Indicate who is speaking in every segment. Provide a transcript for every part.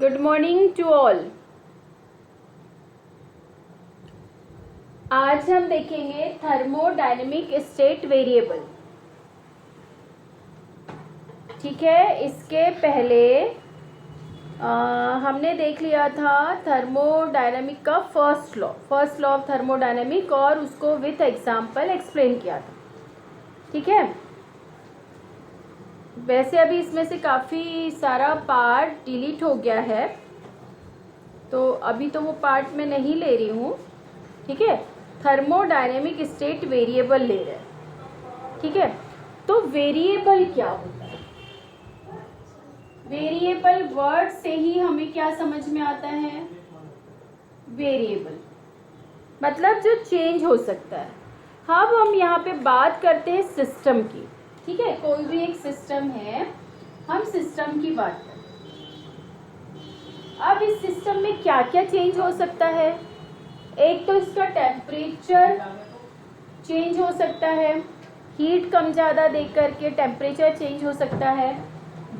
Speaker 1: Good morning to all. आज हम देखेंगे थर्मोडायनेमिक स्टेट वेरिएबल। ठीक है, इसके पहले हमने देख लिया था थर्मोडायनेमिक का फर्स्ट लॉ ऑफ थर्मोडायनेमिक और उसको विथ एग्जांपल एक्सप्लेन किया था। ठीक है, वैसे अभी इसमें से काफ़ी सारा पार्ट डिलीट हो गया है, तो अभी तो वो पार्ट मैं नहीं ले रही हूँ। ठीक है, थर्मोडायनेमिक स्टेट वेरिएबल ले रहे हैं। ठीक है, तो वेरिएबल क्या होता है? वेरिएबल वर्ड से ही हमें क्या समझ में आता है? वेरिएबल मतलब जो चेंज हो सकता है। अब हम यहाँ पे बात करते हैं सिस्टम की। ठीक है, कोई भी एक सिस्टम है, हम सिस्टम की बात करते हैं। अब इस सिस्टम में क्या क्या चेंज हो सकता है? एक तो इसका टेम्परेचर चेंज हो सकता है, हीट कम ज़्यादा दे करके टेम्परेचर चेंज हो सकता है,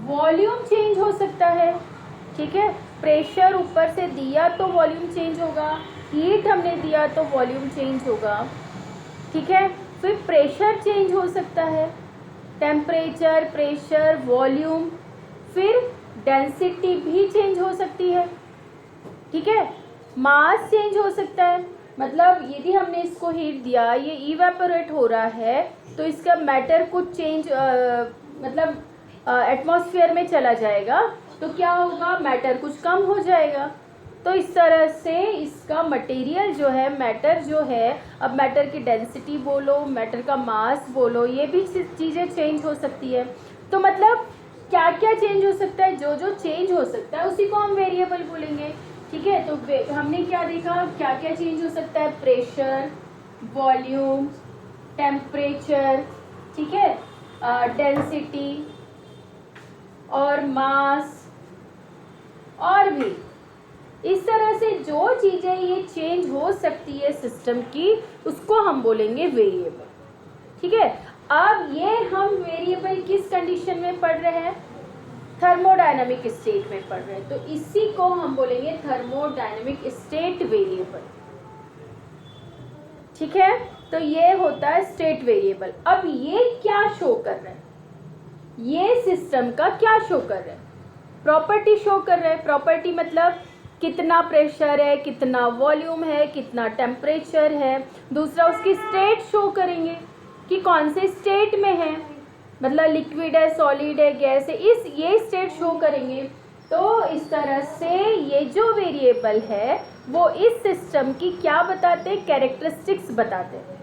Speaker 1: वॉल्यूम चेंज हो सकता है। ठीक है, प्रेशर ऊपर से दिया तो वॉल्यूम चेंज होगा, हीट हमने दिया तो वॉल्यूम चेंज होगा। ठीक है, फिर प्रेशर चेंज हो सकता है, टेम्परेचर, प्रेशर, वॉल्यूम, फिर डेंसिटी भी चेंज हो सकती है। ठीक है, मास चेंज हो सकता है, मतलब यदि हमने इसको हीट दिया, ये इवेपोरेट हो रहा है, तो इसका मैटर कुछ चेंज मतलब एटमॉस्फेयर में चला जाएगा, तो क्या होगा? मैटर कुछ कम हो जाएगा। तो इस तरह से इसका मटेरियल जो है, मैटर जो है, अब मैटर की डेंसिटी बोलो, मैटर का मास बोलो, ये भी चीज़ें चेंज हो सकती है। तो मतलब क्या क्या चेंज हो सकता है? जो जो चेंज हो सकता है उसी को हम वेरिएबल बोलेंगे। ठीक है, तो हमने क्या देखा, क्या क्या चेंज हो सकता है? प्रेशर, वॉल्यूम, टेम्परेचर, ठीक है, डेंसिटी और मास, और भी इस तरह से जो चीज़ें ये चेंज हो सकती है सिस्टम की, उसको हम बोलेंगे वेरिएबल। ठीक है, अब ये हम वेरिएबल किस कंडीशन में पढ़ रहे हैं? थर्मोडायनामिक स्टेट में पढ़ रहे हैं, तो इसी को हम बोलेंगे थर्मोडायनामिक स्टेट वेरिएबल। ठीक है, तो ये होता है स्टेट वेरिएबल। अब ये क्या शो कर रहे हैं? ये सिस्टम का क्या शो कर रहे हैं? प्रॉपर्टी शो कर रहे हैं। प्रॉपर्टी मतलब कितना प्रेशर है, कितना वॉल्यूम है, कितना टेम्परेचर है। दूसरा उसकी स्टेट शो करेंगे कि कौन से स्टेट में है, मतलब लिक्विड है, सॉलिड है, गैस है, ये स्टेट शो करेंगे। तो इस तरह से ये जो वेरिएबल है वो इस सिस्टम की क्या बताते हैं? कैरेक्टरिस्टिक्स बताते हैं,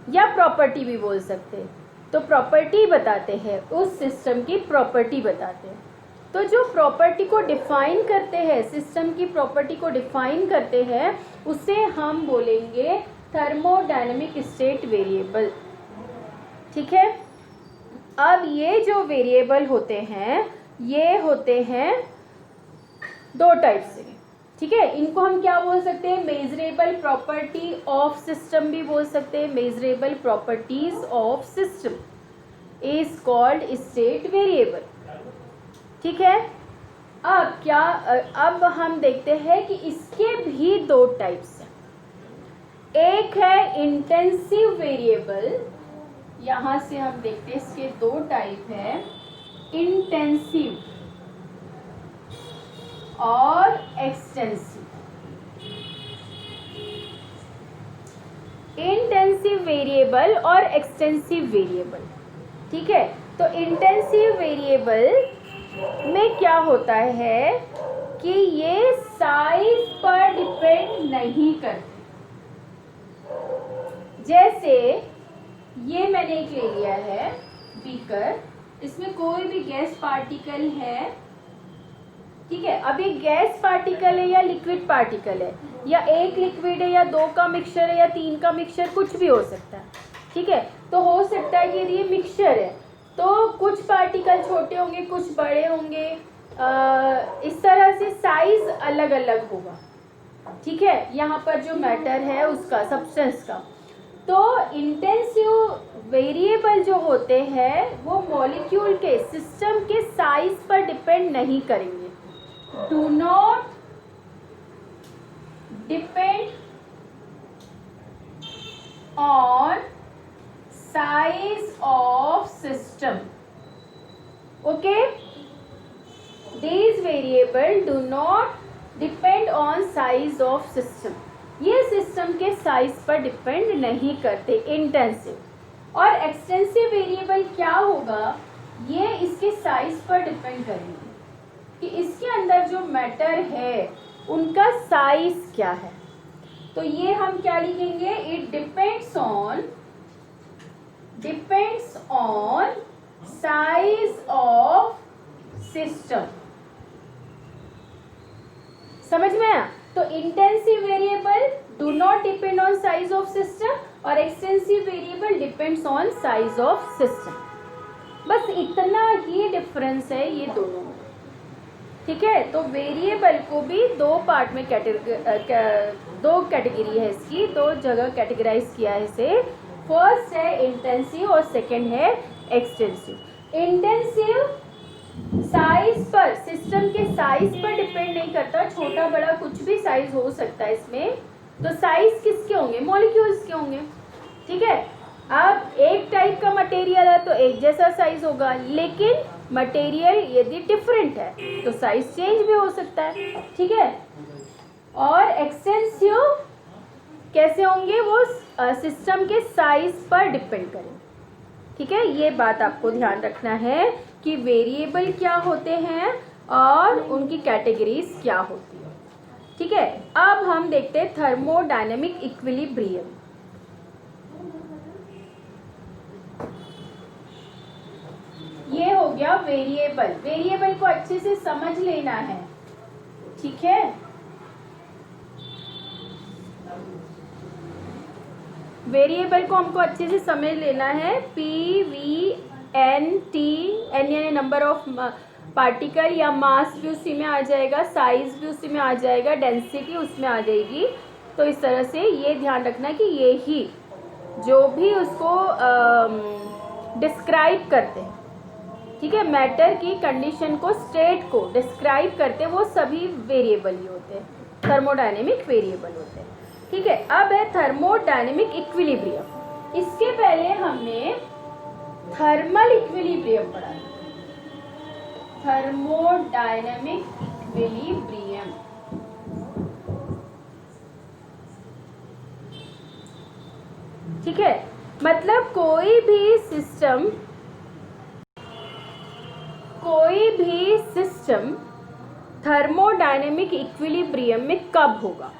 Speaker 1: या प्रॉपर्टी भी बोल सकते हैं। तो प्रॉपर्टी बताते हैं, उस सिस्टम की प्रॉपर्टी बताते हैं। तो जो प्रॉपर्टी को डिफाइन करते हैं, सिस्टम की प्रॉपर्टी को डिफाइन करते हैं, उसे हम बोलेंगे थर्मोडायनेमिक स्टेट वेरिएबल। ठीक है, अब ये जो वेरिएबल होते हैं, ये होते हैं दो टाइप से। ठीक है, इनको हम क्या बोल सकते हैं? मेजरेबल प्रॉपर्टी ऑफ सिस्टम भी बोल सकते हैं। Measurable properties of system is called state variable. ठीक है, अब हम देखते हैं कि इसके भी दो टाइप्स हैं। एक है इंटेंसिव वेरिएबल, यहाँ से हम देखते हैं इसके दो टाइप है, इंटेंसिव और एक्सटेंसिव। इंटेंसिव वेरिएबल और एक्सटेंसिव वेरिएबल। ठीक है, तो इंटेंसिव वेरिएबल में क्या होता है कि ये साइज पर डिपेंड नहीं करते। जैसे ये मैंने एक ले लिया है बीकर, इसमें कोई भी गैस पार्टिकल है। ठीक है, अब ये गैस पार्टिकल है या लिक्विड पार्टिकल है, या एक लिक्विड है या दो का मिक्सचर है या तीन का मिक्सचर, कुछ भी हो सकता है। ठीक है, तो हो सकता है कि यदि ये मिक्सचर है तो कुछ पार्टिकल छोटे होंगे, कुछ बड़े होंगे, इस तरह से साइज अलग अलग होगा। ठीक है, यहाँ पर जो मैटर है उसका, सब्सटेंस का। तो इंटेंसिव वेरिएबल जो होते हैं वो मॉलिक्यूल के, सिस्टम के साइज पर डिपेंड नहीं करेंगे। Do not depend on size of system. Okay, these variable do not depend on size of system. ये सिस्टम के साइज पर डिपेंड नहीं करते. इंटेंसिव और एक्सटेंसिव वेरिएबल क्या होगा, ये इसके साइज पर डिपेंड करेंगे कि इसके अंदर जो मैटर है उनका साइज क्या है. तो ये हम क्या लिखेंगे, it depends on size of system. समझ में आया. तो intensive variable do not depend on size of system और extensive variable depends on size of system. बस इतना ही डिफरेंस है ये दोनों में. ठीक है, तो वेरिएबल को भी दो पार्ट में दो कैटेगरी है इसकी, दो जगह कैटेगराइज किया है इसे. फर्स्ट है इंटेंसिव और सेकंड है एक्सटेंसिव. इंटेंसिव साइज पर, सिस्टम के साइज पर डिपेंड नहीं करता. छोटा बड़ा कुछ भी साइज हो सकता है इसमें. तो साइज किसके होंगे, मॉलिक्यूल्स के होंगे. ठीक है, अब एक टाइप का मटेरियल है तो एक जैसा साइज होगा, लेकिन मटेरियल यदि डिफरेंट है तो साइज चेंज भी हो सकता है. ठीक है, और एक्सटेंसिव कैसे होंगे, वो सिस्टम के साइज पर डिपेंड करेंगे. ठीक है, ये बात आपको ध्यान रखना है कि वेरिएबल क्या होते हैं और उनकी कैटेगरीज क्या होती है. ठीक है, अब हम देखते हैं थर्मोडायनेमिक इक्विलिब्रियम. ये हो गया वेरिएबल. वेरिएबल को अच्छे से समझ लेना है. ठीक है, वेरिएबल को हमको अच्छे से समझ लेना है. P V N T, N यानी नंबर ऑफ पार्टिकल या मास भी उसी में आ जाएगा, साइज भी उसी में आ जाएगा, डेंसिटी उसमें आ जाएगी. तो इस तरह से ये ध्यान रखना कि ये ही जो भी उसको डिस्क्राइब करते हैं. ठीक है, मैटर की कंडीशन को, स्टेट को डिस्क्राइब करते हैं, वो सभी वेरिएबल ही होते हैं, थर्मोडायनेमिक वेरिएबल होते हैं. ठीक है, अब है थर्मोडायनेमिक इक्विलिब्रियम. इसके पहले हमने थर्मल इक्विलिब्रियम पढ़ा. Thermodynamic equilibrium. ठीक है, मतलब कोई भी सिस्टम थर्मोडायनेमिक इक्विलिब्रियम में कब होगा.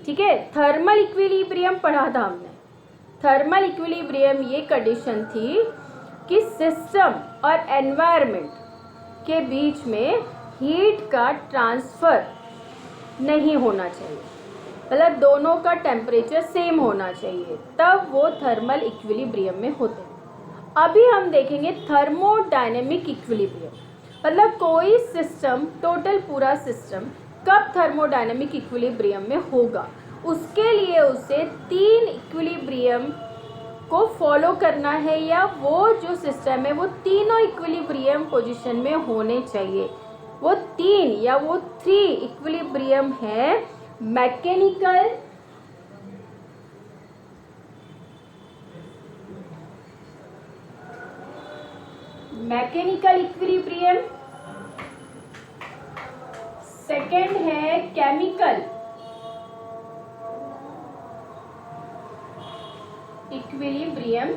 Speaker 1: ठीक है, थर्मल इक्विलिब्रियम पढ़ा था हमने. थर्मल इक्विलिब्रियम ये कंडीशन थी कि सिस्टम और एनवायरनमेंट के बीच में हीट का ट्रांसफ़र नहीं होना चाहिए, मतलब दोनों का टेम्परेचर सेम होना चाहिए, तब वो थर्मल इक्विलिब्रियम में होते हैं. अभी हम देखेंगे थर्मोडायनेमिक इक्विलिब्रियम, मतलब कोई सिस्टम, टोटल पूरा सिस्टम कब थर्मोडायनेमिक इक्विलिब्रियम में होगा. उसके लिए उसे 3 इक्विलिब्रियम को फॉलो करना है, या वो जो सिस्टम है वो तीनों इक्विलिब्रियम पोजीशन में होने चाहिए. वो 3 या वो 3 इक्विलिब्रियम है मैकेनिकल, इक्विलिब्रियम, सेकंड है केमिकल इक्विलिब्रियम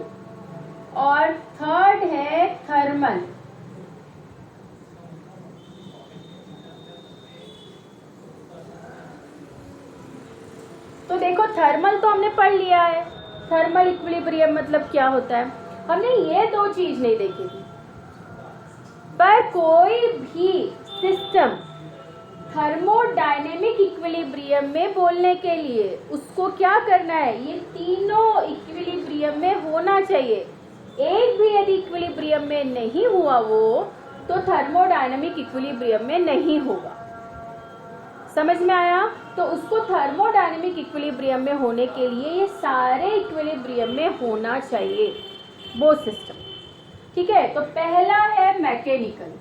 Speaker 1: और थर्ड है थर्मल. तो देखो, थर्मल तो हमने पढ़ लिया है. थर्मल इक्विलिब्रियम मतलब क्या होता है, हमने ये दो चीज नहीं देखी थी. पर कोई भी सिस्टम थर्मोडायनेमिक इक्विलिब्रियम में बोलने के लिए उसको क्या करना है, ये तीनों इक्विलिब्रियम में होना चाहिए. एक भी यदि इक्विलिब्रियम में नहीं हुआ वो, तो थर्मोडायनेमिक इक्विलिब्रियम में नहीं होगा. समझ में आया. तो उसको थर्मोडायनेमिक इक्विलिब्रियम में होने के लिए ये सारे इक्विलिब्रियम में होना चाहिए वो सिस्टम. ठीक है, तो पहला है मैकेनिकल.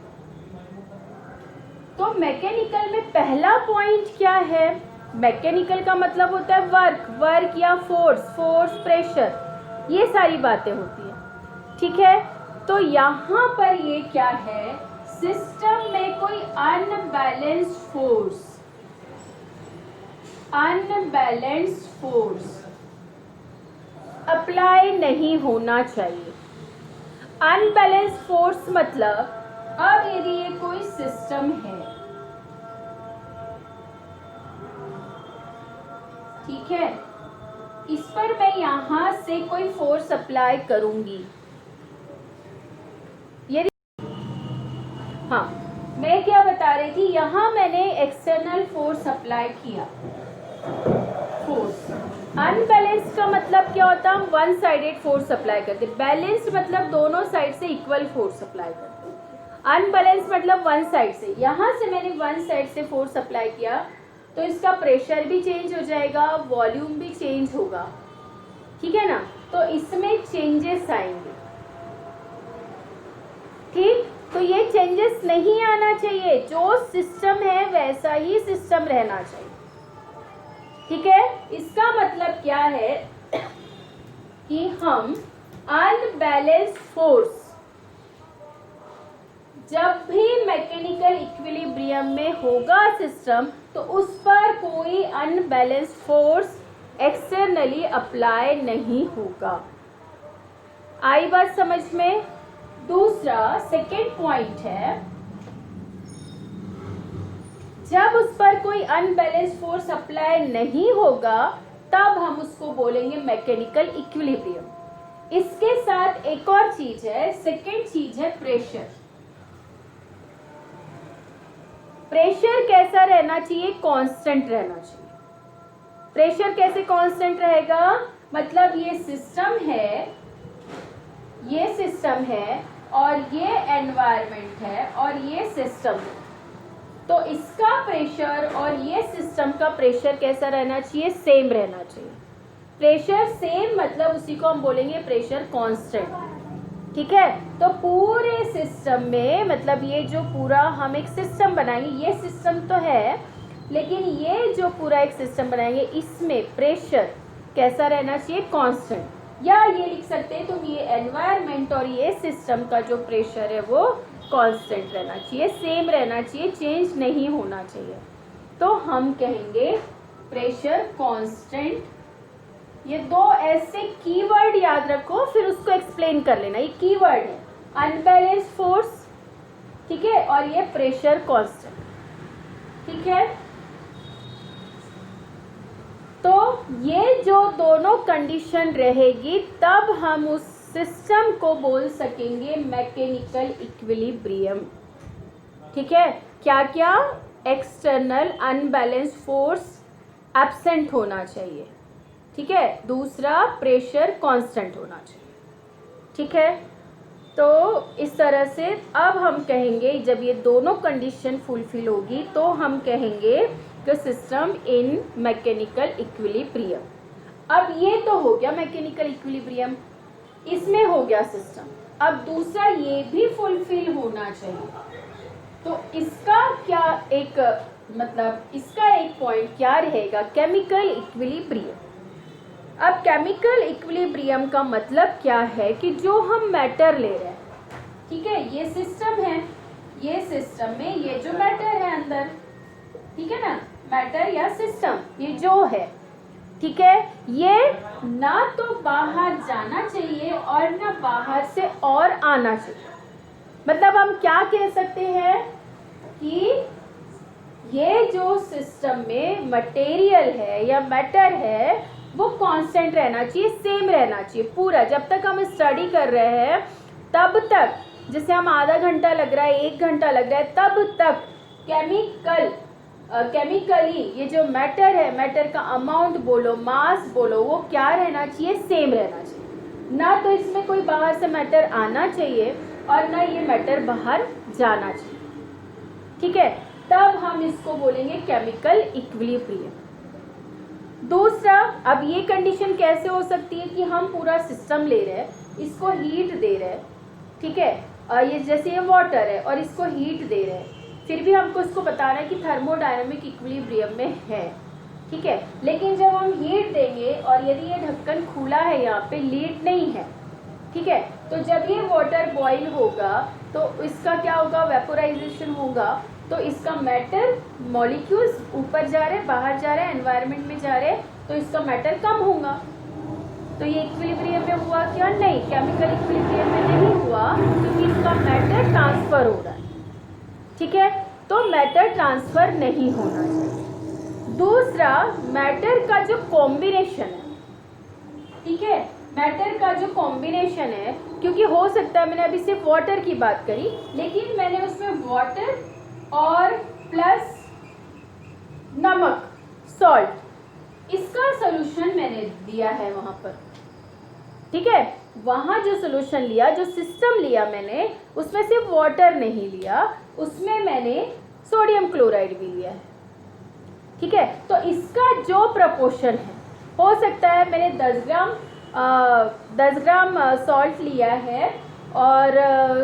Speaker 1: तो मैकेनिकल में पहला पॉइंट क्या है? मैकेनिकल का मतलब होता है वर्क, वर्क या फोर्स, फोर्स, प्रेशर, ये सारी बातें होती है। ठीक है, तो यहाँ पर ये क्या है, सिस्टम में कोई unbalanced force, unbalanced force apply नहीं होना चाहिए। अनबैलेंस्ड फोर्स मतलब अब यदि ये कोई सिस्टम है, ठीक है, इस पर मैं यहां से कोई फोर्स अप्लाई करूंगी, यदि हाँ, मैं क्या बता रही थी, यहां मैंने एक्सटर्नल फोर्स अप्लाई किया, फोर्स। अनबैलेंस्ड का मतलब क्या होता है, हम वन साइडेड फोर्स अप्लाई करते। बैलेंस्ड मतलब दोनों साइड से इक्वल फोर्स अप्लाई करते। अनबैलेंस्ड मतलब वन साइड से, यहाँ से मैंने वन साइड से फोर्स अप्लाई किया तो इसका प्रेशर भी चेंज हो जाएगा, वॉल्यूम भी चेंज होगा, ठीक है ना, तो इसमें चेंजेस आएंगे। ठीक, तो ये चेंजेस नहीं आना चाहिए, जो सिस्टम है वैसा ही सिस्टम रहना चाहिए। ठीक है, इसका मतलब क्या है कि हम अनबैलेंस्ड फोर्स जब भी मैकेनिकल इक्विलिब्रियम में होगा सिस्टम, तो उस पर कोई अनबैलेंस्ड फोर्स एक्सटर्नली अप्लाई नहीं होगा। आई बात समझ में? दूसरा सेकेंड पॉइंट है, जब उस पर कोई अनबैलेंस्ड फोर्स अप्लाई नहीं होगा तब हम उसको बोलेंगे मैकेनिकल इक्विलिब्रियम। इसके साथ एक और चीज है, सेकेंड चीज है प्रेशर। प्रेशर कैसा रहना चाहिए? कांस्टेंट रहना चाहिए। प्रेशर कैसे कांस्टेंट रहेगा? मतलब ये सिस्टम है और ये एनवायरनमेंट है और ये सिस्टम है, तो इसका प्रेशर और ये सिस्टम का प्रेशर कैसा रहना चाहिए? सेम रहना चाहिए। प्रेशर सेम मतलब उसी को हम बोलेंगे प्रेशर कांस्टेंट। ठीक है, तो पूरे सिस्टम में, मतलब ये जो पूरा हम एक सिस्टम बनाएंगे, ये सिस्टम तो है, लेकिन ये जो पूरा एक सिस्टम बनाएंगे इसमें प्रेशर कैसा रहना चाहिए? कांस्टेंट। या ये लिख सकते हैं तुम, ये एनवायरनमेंट और ये सिस्टम का जो प्रेशर है वो कांस्टेंट रहना चाहिए, सेम रहना चाहिए, चेंज नहीं होना चाहिए। तो हम कहेंगे प्रेशर कांस्टेंट। ये दो ऐसे कीवर्ड याद रखो, फिर उसको एक्सप्लेन कर लेना। ये कीवर्ड है अनबैलेंस्ड फोर्स, ठीक है, और ये प्रेशर कांस्टेंट, ठीक है। तो ये जो दोनों कंडीशन रहेगी तब हम उस सिस्टम को बोल सकेंगे मैकेनिकल इक्विलिब्रियम। ठीक है, क्या क्या? एक्सटर्नल अनबैलेंस्ड फोर्स एब्सेंट होना चाहिए, ठीक है, दूसरा प्रेशर कांस्टेंट होना चाहिए। ठीक है, तो इस तरह से अब हम कहेंगे जब ये दोनों कंडीशन फुलफिल होगी तो हम कहेंगे कि सिस्टम इन मैकेनिकल इक्विलिब्रियम। अब ये तो हो गया मैकेनिकल इक्विलिब्रियम, इसमें हो गया सिस्टम। अब दूसरा ये भी फुलफिल होना चाहिए, तो इसका क्या एक मतलब इसका एक पॉइंट क्या रहेगा? Chemical equilibrium. अब केमिकल इक्विलिब्रियम का मतलब क्या है कि जो हम मैटर ले रहे हैं, ठीक है, ये सिस्टम है, ये सिस्टम में ये जो मैटर है अंदर, ठीक है ना, मैटर या सिस्टम ये जो है, ठीक है, ये ना तो बाहर जाना चाहिए और ना बाहर से और आना चाहिए। मतलब हम क्या कह सकते हैं कि ये जो सिस्टम में मटेरियल है या मैटर है वो कांस्टेंट रहना चाहिए, सेम रहना चाहिए पूरा। जब तक हम स्टडी कर रहे हैं तब तक, जैसे हम आधा घंटा लग रहा है, 1 घंटा लग रहा है, तब तक केमिकली ये जो मैटर है, मैटर का अमाउंट बोलो, मास बोलो, वो क्या रहना चाहिए? सेम रहना चाहिए। ना तो इसमें कोई बाहर से मैटर आना चाहिए और ना ये मैटर बाहर जाना चाहिए। ठीक है, तब हम इसको बोलेंगे केमिकल इक्विलिब्रियम। दूसरा, अब ये कंडीशन कैसे हो सकती है कि हम पूरा सिस्टम ले रहे हैं, इसको हीट दे रहे हैं, ठीक है, ये जैसे ये वाटर है और इसको हीट दे रहे हैं, फिर भी हमको इसको बताना है कि थर्मोडायनेमिक इक्विलिब्रियम में है, ठीक है। लेकिन जब हम हीट देंगे और यदि ये ढक्कन खुला है, यहाँ पे लीड नहीं है, ठीक है, तो जब ये वाटर बॉईल होगा तो इसका क्या होगा, वेपोराइजेशन होगा, तो इसका मैटर मॉलिक्यूल्स ऊपर जा रहे, बाहर जा रहे, एनवायरनमेंट में जा रहे, तो इसका मैटर कम होगा। तो ये इक्विलिब्रियम में हुआ क्या, नहीं, केमिकल इक्विलिब्रियम में नहीं हुआ, क्योंकि इसका मैटर ट्रांसफर हो रहा है, ठीक है। तो मैटर ट्रांसफर नहीं होना चाहिए। दूसरा, मैटर का जो कॉम्बिनेशन है, ठीक है, मैटर का जो कॉम्बिनेशन है, क्योंकि हो सकता है, मैंने अभी सिर्फ वाटर की बात करी, लेकिन मैंने उसमें वाटर और प्लस नमक, सॉल्ट, इसका सोल्यूशन मैंने दिया है वहां पर, ठीक है। वहां जो सोल्यूशन लिया, जो सिस्टम लिया मैंने, उसमें सिर्फ वाटर नहीं लिया, उसमें मैंने सोडियम क्लोराइड भी लिया है, ठीक है। तो इसका जो प्रपोर्शन है, हो सकता है मैंने 10 ग्राम सॉल्ट लिया है और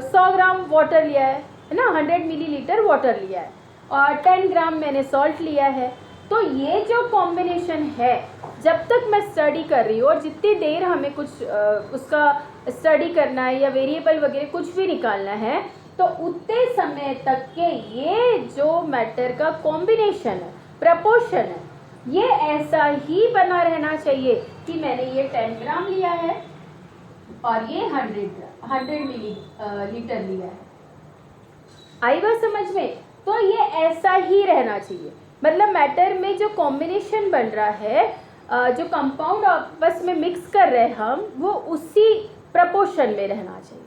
Speaker 1: 100 ग्राम वाटर लिया है ना, 100 मिलीलीटर वाटर लिया है, और 10 ग्राम मैंने सॉल्ट लिया है। तो ये जो कॉम्बिनेशन है, जब तक मैं स्टडी कर रही हूँ और जितनी देर हमें कुछ उसका स्टडी करना है या वेरिएबल वगैरह कुछ भी निकालना है, तो उतने समय तक के ये जो मैटर का कॉम्बिनेशन है, प्रपोर्शन है, ये ऐसा ही बना रहना चाहिए कि मैंने ये 10 ग्राम लिया है और ये 100 मिलीलीटर लिया है। आई बात समझ में? तो ये ऐसा ही रहना चाहिए, मतलब मैटर में जो कॉम्बिनेशन बन रहा है, जो कंपाउंड आपस में मिक्स कर रहे हैं हम, वो उसी प्रपोर्शन में रहना चाहिए,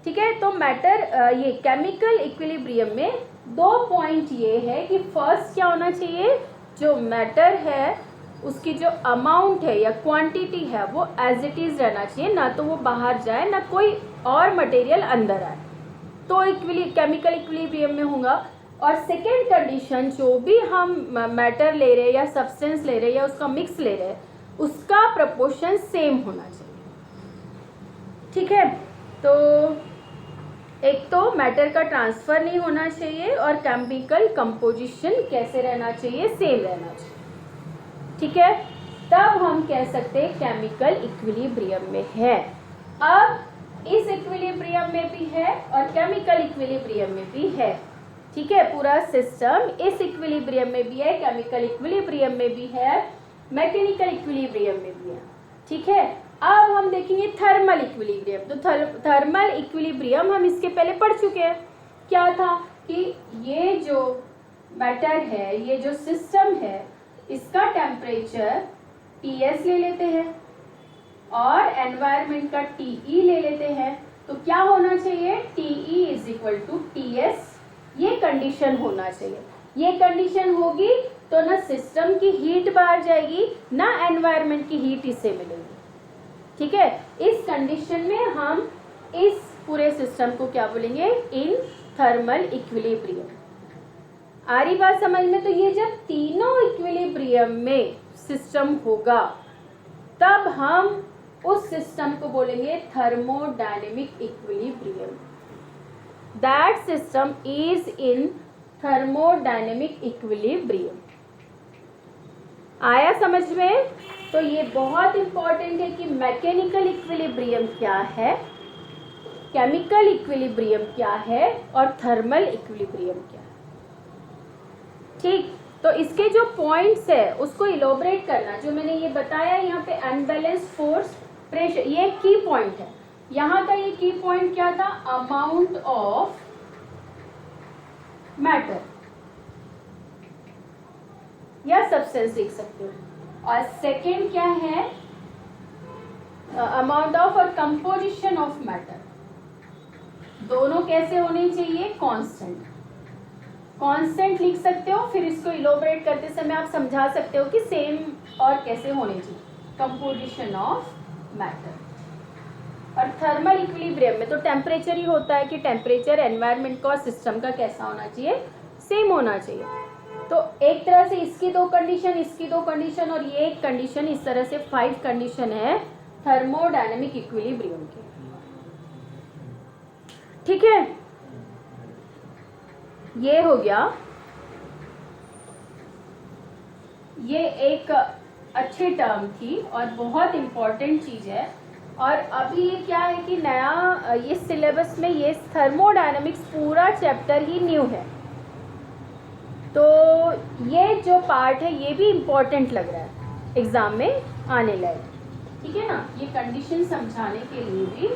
Speaker 1: ठीक है। तो मैटर ये केमिकल इक्विलिब्रियम में 2 पॉइंट ये है कि फर्स्ट क्या होना चाहिए, जो मैटर है उसकी जो अमाउंट है या क्वांटिटी है वो एज इट इज रहना चाहिए, ना तो वो बाहर जाए ना कोई और मटेरियल अंदर आए, तो केमिकल इक्विलिब्रियम में होगा। और सेकेंड कंडीशन, जो भी हम मैटर ले रहे हैं या सब्सटेंस ले रहे हैं या उसका मिक्स ले रहे हैं, उसका प्रपोर्शन सेम होना चाहिए, ठीक है। तो एक तो मैटर का ट्रांसफर नहीं होना चाहिए और केमिकल कंपोजिशन कैसे रहना चाहिए, सेम रहना चाहिए, ठीक है। तब हम कह सकते हैं केमिकल इक्विलिब्रियम में है। अब इस इक्विलिब्रियम में भी है और केमिकल इक्विलिब्रियम में भी है, ठीक है। पूरा सिस्टम इस इक्विलिब्रियम में भी है, केमिकल इक्विलिब्रियम में भी है, मैकेनिकल इक्विलिब्रियम में भी है, ठीक है। अब हम देखेंगे थर्मल इक्विलिब्रियम। तो थर्मल इक्विलिब्रियम हम इसके पहले पढ़ चुके हैं। क्या था कि ये जो मैटर है, ये जो सिस्टम है, इसका टेम्परेचर Ts ले लेते हैं और एनवायरनमेंट का Te ले लेते हैं। तो क्या होना चाहिए, Te = Ts, ये कंडीशन होना चाहिए। ये कंडीशन होगी तो ना सिस्टम की हीट बाहर जाएगी, ना एनवायरनमेंट की हीट इससे मिलेगी, ठीक है। इस कंडीशन में हम इस पूरे सिस्टम को क्या बोलेंगे, इन थर्मल इक्विलिब्रियम। आ रही बात समझ में? तो ये जब तीनों इक्विलिब्रियम में सिस्टम होगा, तब हम उस सिस्टम को बोलेंगे thermodynamic equilibrium. That system is in thermodynamic equilibrium. आया समझ में? तो ये बहुत इंपॉर्टेंट है कि मैकेनिकल इक्विलिब्रियम क्या है, केमिकल इक्विलिब्रियम क्या है और थर्मल इक्विलिब्रियम क्या है, ठीक। तो इसके जो पॉइंट्स है उसको इलोबरेट करना, जो मैंने ये बताया यहाँ पे अनबैलेंस फोर्स, प्रेशर, ये की पॉइंट है। यहाँ का ये की पॉइंट क्या था, अमाउंट ऑफ मैटर या सब्सटेंस लिख सकते हो, और सेकेंड क्या है, अमाउंट ऑफ और कंपोजिशन ऑफ मैटर। दोनों कैसे होने चाहिए, कांस्टेंट। कांस्टेंट लिख सकते हो, फिर इसको इलोबरेट करते समय आप समझा सकते हो कि सेम और कैसे होने चाहिए, कंपोजिशन ऑफ मैटर। और थर्मल इक्विलिब्रियम में तो टेम्परेचर ही होता है कि टेम्परेचर एनवायरनमेंट का और सिस्टम का कैसा होना चाहिए, सेम होना चाहिए। तो एक तरह से इसकी 2 कंडीशन, इसकी 2 कंडीशन और ये एक कंडीशन, इस तरह से 5 कंडीशन है थर्मोडायनेमिक इक्विलिब्रियम की, ठीक है। ये हो गया, ये एक अच्छी टर्म थी और बहुत इम्पॉर्टेंट चीज़ है। और अभी ये क्या है कि नया ये सिलेबस में ये थर्मोडायनामिक्स पूरा चैप्टर ही न्यू है, तो ये जो पार्ट है ये भी इम्पॉर्टेंट लग रहा है एग्ज़ाम में आने लायक, ठीक है ना। ये कंडीशन समझाने के लिए भी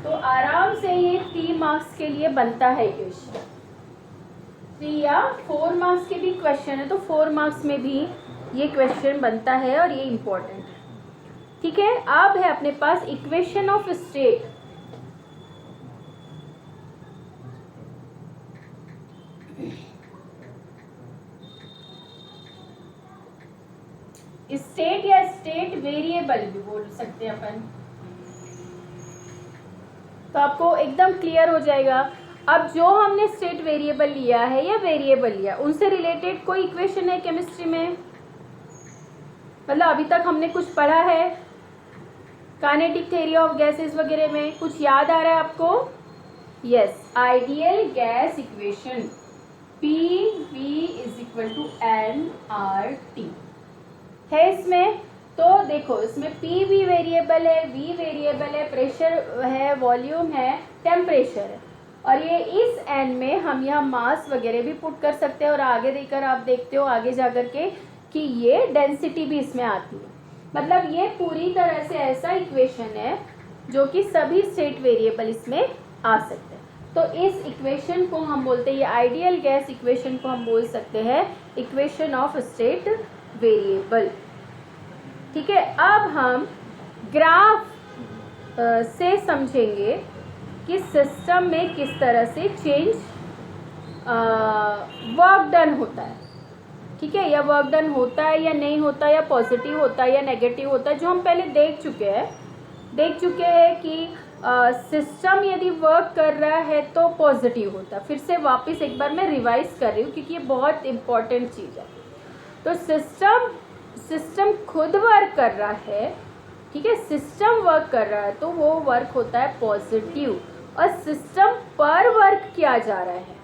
Speaker 1: तो आराम से ये 3 मार्क्स के लिए बनता है क्वेश्चन, 3 या 4 मार्क्स के भी क्वेश्चन है, तो 4 मार्क्स में भी ये क्वेश्चन बनता है और ये इम्पोर्टेंट है, ठीक है। अब है अपने पास इक्वेशन ऑफ स्टेट। स्टेट या स्टेट वेरिएबल भी बोल सकते हैं अपन, तो आपको एकदम क्लियर हो जाएगा। अब जो हमने स्टेट वेरिएबल लिया है या वेरिएबल लिया, उनसे रिलेटेड कोई इक्वेशन है केमिस्ट्री में, मतलब अभी तक हमने कुछ पढ़ा है काइनेटिक थ्योरी ऑफ गैसेस वगैरह में, कुछ याद आ रहा है आपको? Yes, ideal gas equation PV = nRT है इसमें। तो देखो इसमें PV वेरिएबल है, V वेरिएबल है, प्रेशर है, वॉल्यूम है, टेम्परेचर है, और ये इस n में हम यहाँ मास वगैरह भी पुट कर सकते हैं, और आगे देकर आप देखते हो आगे जा कर के कि ये डेंसिटी भी इसमें आती है। मतलब ये पूरी तरह से ऐसा इक्वेशन है जो कि सभी स्टेट वेरिएबल इसमें आ सकते हैं। तो इस इक्वेशन को हम बोलते हैं, ये आइडियल गैस इक्वेशन को हम बोल सकते हैं इक्वेशन ऑफ स्टेट वेरिएबल, ठीक है। अब हम ग्राफ से समझेंगे कि सिस्टम में किस तरह से चेंज वर्क डन होता है, ठीक है, या वर्क डन होता है या नहीं होता, या पॉजिटिव होता है या नेगेटिव होता है, जो हम पहले देख चुके हैं कि सिस्टम यदि वर्क कर रहा है तो पॉजिटिव होता है। फिर से वापस एक बार मैं रिवाइज कर रही हूँ क्योंकि ये बहुत इम्पॉर्टेंट चीज़ है। तो सिस्टम खुद वर्क कर रहा है, ठीक है, सिस्टम वर्क कर रहा है तो वो वर्क होता है पॉजिटिव, और सिस्टम पर वर्क किया जा रहा है,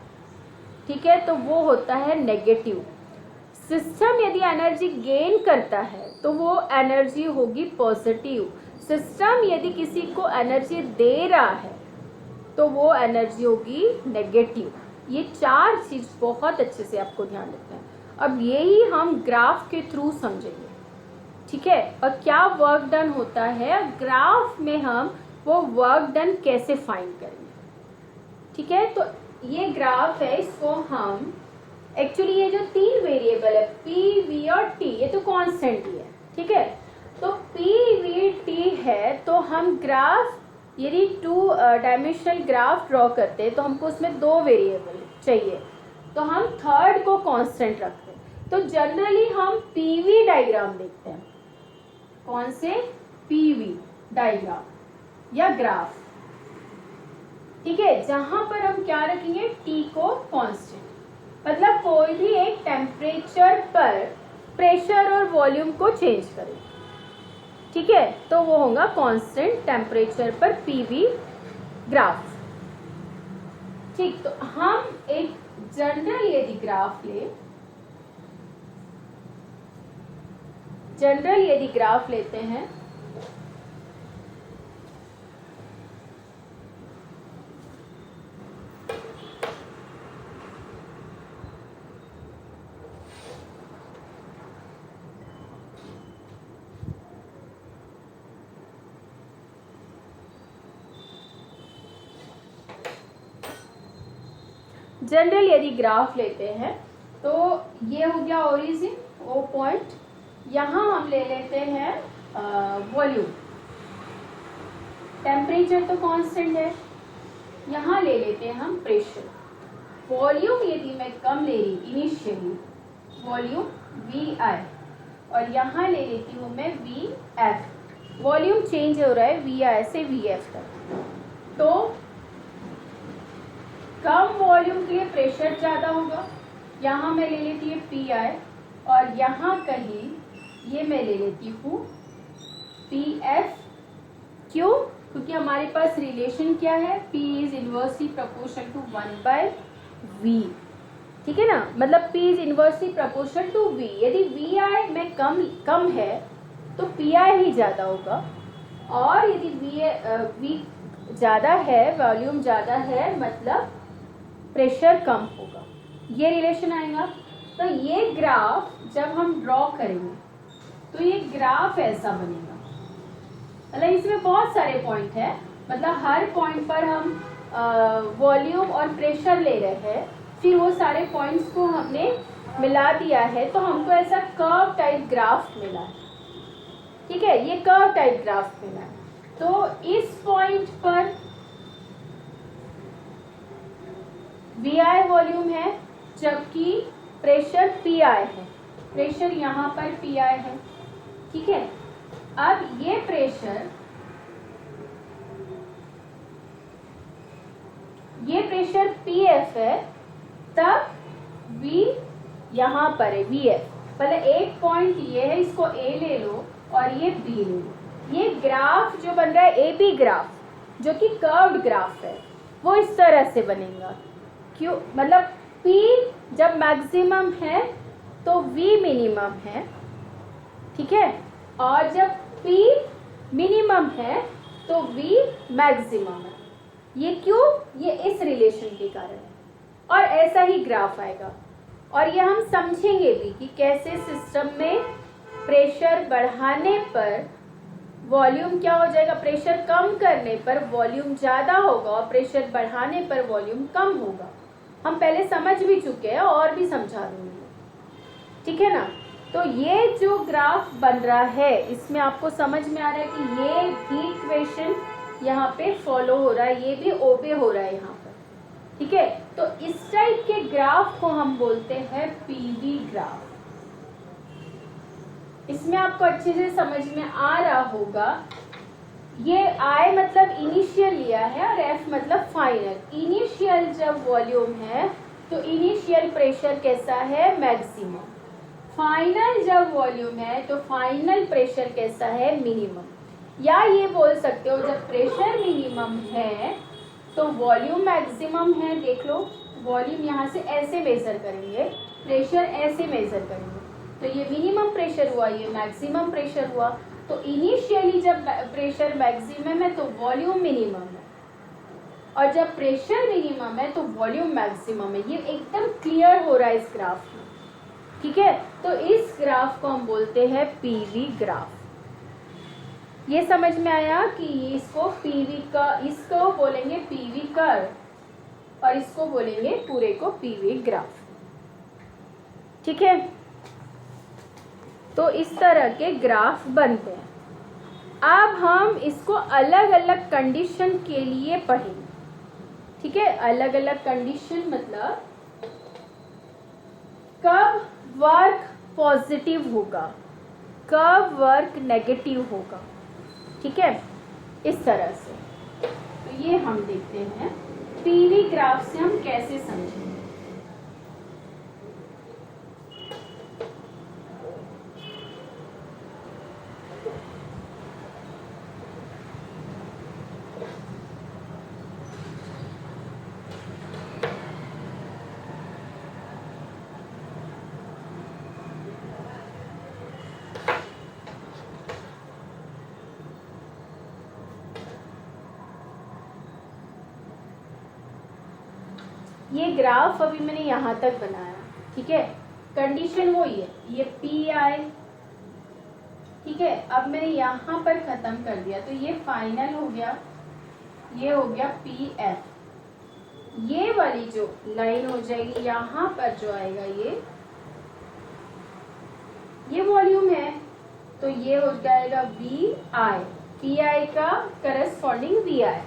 Speaker 1: ठीक है, तो वो होता है नेगेटिव। सिस्टम यदि एनर्जी गेन करता है तो वो एनर्जी होगी पॉजिटिव। सिस्टम यदि किसी को एनर्जी दे रहा है तो वो एनर्जी होगी नेगेटिव। ये 4 चीज़ बहुत अच्छे से आपको ध्यान रखना है। अब यही हम ग्राफ के थ्रू समझेंगे, ठीक है, और क्या वर्क डन होता है, ग्राफ में हम वो वर्क डन कैसे फाइंड करेंगे, ठीक है। तो ये ग्राफ है, इसको हम एक्चुअली ये जो 3 वेरिएबल है P, V और T, ये तो कांस्टेंट ही है, ठीक है। तो P, V, T है, तो हम ग्राफ यदि 2 डायमेंशनल ग्राफ ड्रॉ करते हैं तो हमको उसमें 2 वेरिएबल चाहिए, तो हम थर्ड को कांस्टेंट रखते हैं। तो जनरली हम PV डायग्राम देखते हैं, कौन से? PV डायग्राम या ग्राफ, ठीक है, जहां पर हम क्या रखेंगे, T को कांस्टेंट, मतलब कोई भी एक टेम्परेचर पर प्रेशर और वॉल्यूम को चेंज करें, ठीक है, तो वो होगा कांस्टेंट टेम्परेचर पर PV ग्राफ, ठीक। तो हम एक जनरल यदि ग्राफ लेते हैं, जनरल यदि ग्राफ लेते हैं तो ये हो गया ओरिजिन, ओ पॉइंट, यहाँ हम ले लेते हैं वॉल्यूम, टेम्परेचर तो कांस्टेंट है, यहाँ ले लेते हैं हम प्रेशर। वॉल्यूम यदि मैं कम ले रही इनिशियली, वॉल्यूम VI, और यहाँ ले लेती हूँ मैं VF, वॉल्यूम चेंज हो रहा है VI से VF तक, तो कम वॉल्यूम के लिए प्रेशर ज़्यादा होगा, यहाँ मैं ले लेती है PI, और यहाँ कहीं ये मैं ले लेती हूँ PF। क्यों? क्योंकि हमारे पास रिलेशन क्या है, P is inversely proportional to 1/V, ठीक है ना, मतलब P is inversely proportional to V। यदि VI में कम है तो PI ही ज़्यादा होगा, और यदि V ज़्यादा है, वॉल्यूम ज़्यादा है, मतलब प्रेशर कम होगा। ये रिलेशन आएगा। तो ये ग्राफ जब हम ड्रॉ करेंगे तो ये ग्राफ ऐसा बनेगा। मतलब इसमें बहुत सारे पॉइंट है, मतलब हर पॉइंट पर हम वॉल्यूम और प्रेशर ले रहे हैं, फिर वो सारे पॉइंट्स को हमने मिला दिया है, तो हमको ऐसा कर्व टाइप ग्राफ मिला है। ठीक है, ये कर्व टाइप ग्राफ मिला है। तो इस पॉइंट पर VI वॉल्यूम है, जबकि प्रेशर PI है। प्रेशर यहाँ पर PI है। ठीक है, अब ये प्रेशर PF है, तब V यहाँ पर है, VF। पहले एक पॉइंट ये है, इसको A ले लो और ये B ले लो। ये ग्राफ जो बन रहा है AB ग्राफ, जो कि कर्व्ड ग्राफ है, वो इस तरह से बनेगा। क्यों? मतलब P जब मैक्सिमम है तो V मिनिमम है। ठीक है, और जब P मिनिमम है तो V मैक्सिमम है। ये क्यों? ये इस रिलेशन के कारण है, और ऐसा ही ग्राफ आएगा। और ये हम समझेंगे भी कि कैसे सिस्टम में प्रेशर बढ़ाने पर वॉल्यूम क्या हो जाएगा, प्रेशर कम करने पर वॉल्यूम ज़्यादा होगा और प्रेशर बढ़ाने पर वॉल्यूम कम होगा। हम पहले समझ भी चुके हैं और भी समझा दूंगी। ठीक है ना। तो ये जो ग्राफ बन रहा है, इसमें आपको समझ में आ रहा है कि ये भी इक्वेशन यहाँ पे फॉलो हो रहा है, ये भी ओबे हो रहा है यहाँ पर। ठीक है, तो इस टाइप के ग्राफ को हम बोलते हैं PV ग्राफ। इसमें आपको अच्छे से समझ में आ रहा होगा। ये I मतलब इनिशियल लिया है और F मतलब फाइनल। इनिशियल जब वॉल्यूम है तो इनिशियल प्रेशर कैसा है, मैक्सिमम। फाइनल जब वॉल्यूम है तो फाइनल प्रेशर कैसा है, मिनिमम। या ये बोल सकते हो, जब प्रेशर मिनिमम है तो वॉल्यूम मैक्सिमम है। देख लो, वॉल्यूम यहाँ से ऐसे मेजर करेंगे, प्रेशर ऐसे मेजर करेंगे, तो ये मिनिमम प्रेशर हुआ, ये मैक्सिमम प्रेशर हुआ। तो इनिशियली जब प्रेशर मैक्सिमम है तो वॉल्यूम मिनिमम है, और जब प्रेशर मिनिमम है तो वॉल्यूम मैक्सिमम है। ये एकदम क्लियर हो रहा है इस ग्राफ में। ठीक है, तो इस ग्राफ को हम बोलते हैं PV ग्राफ। ये समझ में आया कि इसको PV का, इसको बोलेंगे PV कर्व और इसको बोलेंगे पूरे को PV ग्राफ। ठीक है, तो इस तरह के ग्राफ बनते हैं। अब हम इसको अलग अलग कंडीशन के लिए पढ़ेंगे। ठीक है, अलग अलग कंडीशन मतलब कब वर्क पॉजिटिव होगा, कब वर्क नेगेटिव होगा। ठीक है, इस तरह से। तो ये हम देखते हैं PV ग्राफ से हम कैसे समझेंगे। ये ग्राफ अभी मैंने यहाँ तक बनाया। ठीक है, कंडीशन वही है, ये PI। ठीक है, अब मैंने यहाँ पर खत्म कर दिया, तो ये फाइनल हो गया, ये हो गया PF। ये वाली जो लाइन हो जाएगी यहाँ पर जो आएगा, ये वॉल्यूम है, तो ये हो जाएगा VI। PI का करस्पॉन्डिंग VI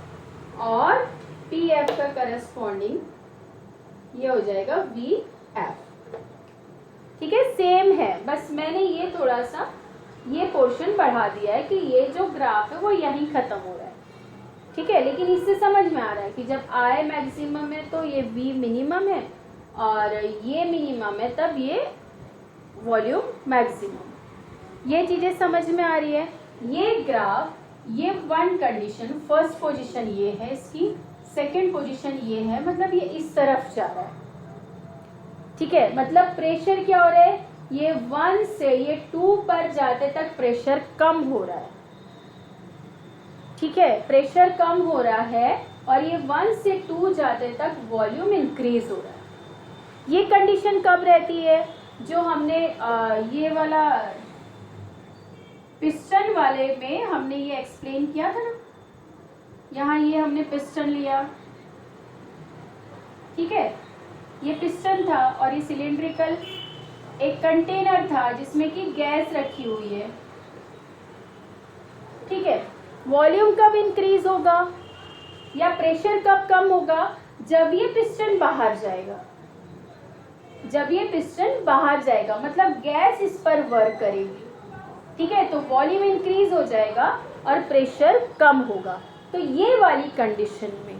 Speaker 1: और PF का करस्पॉन्डिंग ये हो जाएगा VF। ठीक है, सेम है, बस मैंने ये थोड़ा सा ये पोर्शन बढ़ा दिया है कि ये जो ग्राफ है वो यहीं खत्म हो रहा है। ठीक है, लेकिन इससे समझ में आ रहा है कि जब I मैक्सिमम है तो ये V मिनिमम है, और ये मिनिमम है तब ये वॉल्यूम मैक्सिमम। ये चीज़ें समझ में आ रही है। ये ग्राफ, ये वन कंडीशन, फर्स्ट पोजीशन ये है इसकी, सेकेंड पोजीशन ये है, मतलब ये इस तरफ जा रहा है। ठीक है, मतलब प्रेशर क्या हो रहा है, ये 1 से ये 2 पर जाते तक प्रेशर कम हो रहा है। ठीक है, प्रेशर कम हो रहा है और ये 1 से 2 जाते तक वॉल्यूम इंक्रीज हो रहा है। ये कंडीशन कब रहती है, जो हमने ये वाला पिस्टन वाले में हमने ये एक्सप्लेन किया था ना, यहाँ ये हमने पिस्टन लिया, ठीक है, ये पिस्टन था और ये सिलिंड्रिकल एक कंटेनर था जिसमें कि गैस रखी हुई है। ठीक है, वॉल्यूम कब इंक्रीज होगा या प्रेशर कब कम होगा, जब ये पिस्टन बाहर जाएगा। जब ये पिस्टन बाहर जाएगा मतलब गैस इस पर वर्क करेगी। ठीक है, तो वॉल्यूम इंक्रीज हो जाएगा और प्रेशर कम होगा। तो ये वाली कंडीशन में,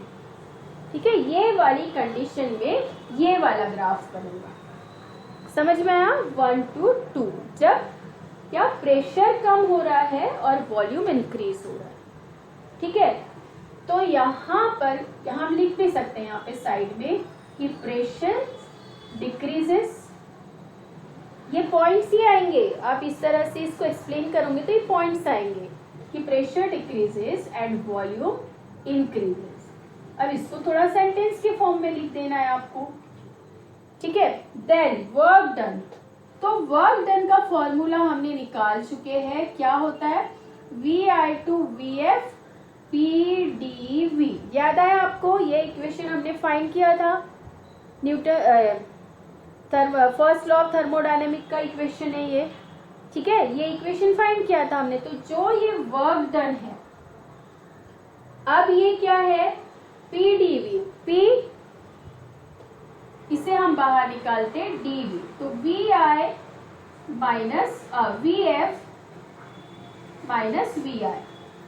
Speaker 1: ठीक है, ये वाली कंडीशन में ये वाला ग्राफ बनेगा। समझ में आया, 1 to 2, जब क्या प्रेशर कम हो रहा है और वॉल्यूम इंक्रीज हो रहा है। ठीक है, तो यहाँ पर हम लिख भी सकते हैं यहाँ पे साइड में कि प्रेशर डिक्रीजेस, ये पॉइंट्स ही आएंगे, आप इस तरह से इसको एक्सप्लेन करोगे तो ये पॉइंट्स आएंगे कि pressure decreases and volume increases. अब इसको थोड़ा सेंटेंस के फॉर्म में लिख देना है आपको। ठीक है, देन वर्क डन, तो वर्क डन का फॉर्मूला हमने निकाल चुके हैं, क्या होता है VI/VF PdV। याद आया आपको, ये इक्वेशन हमने फाइंड किया था, Newton first law of thermodynamic का इक्वेशन है ये। ठीक है, ये इक्वेशन फाइंड किया था हमने। तो जो ये वर्क डन है, अब ये क्या है PdV, P इसे हम बाहर निकालते हैं dV, तो VI minus VF minus VI,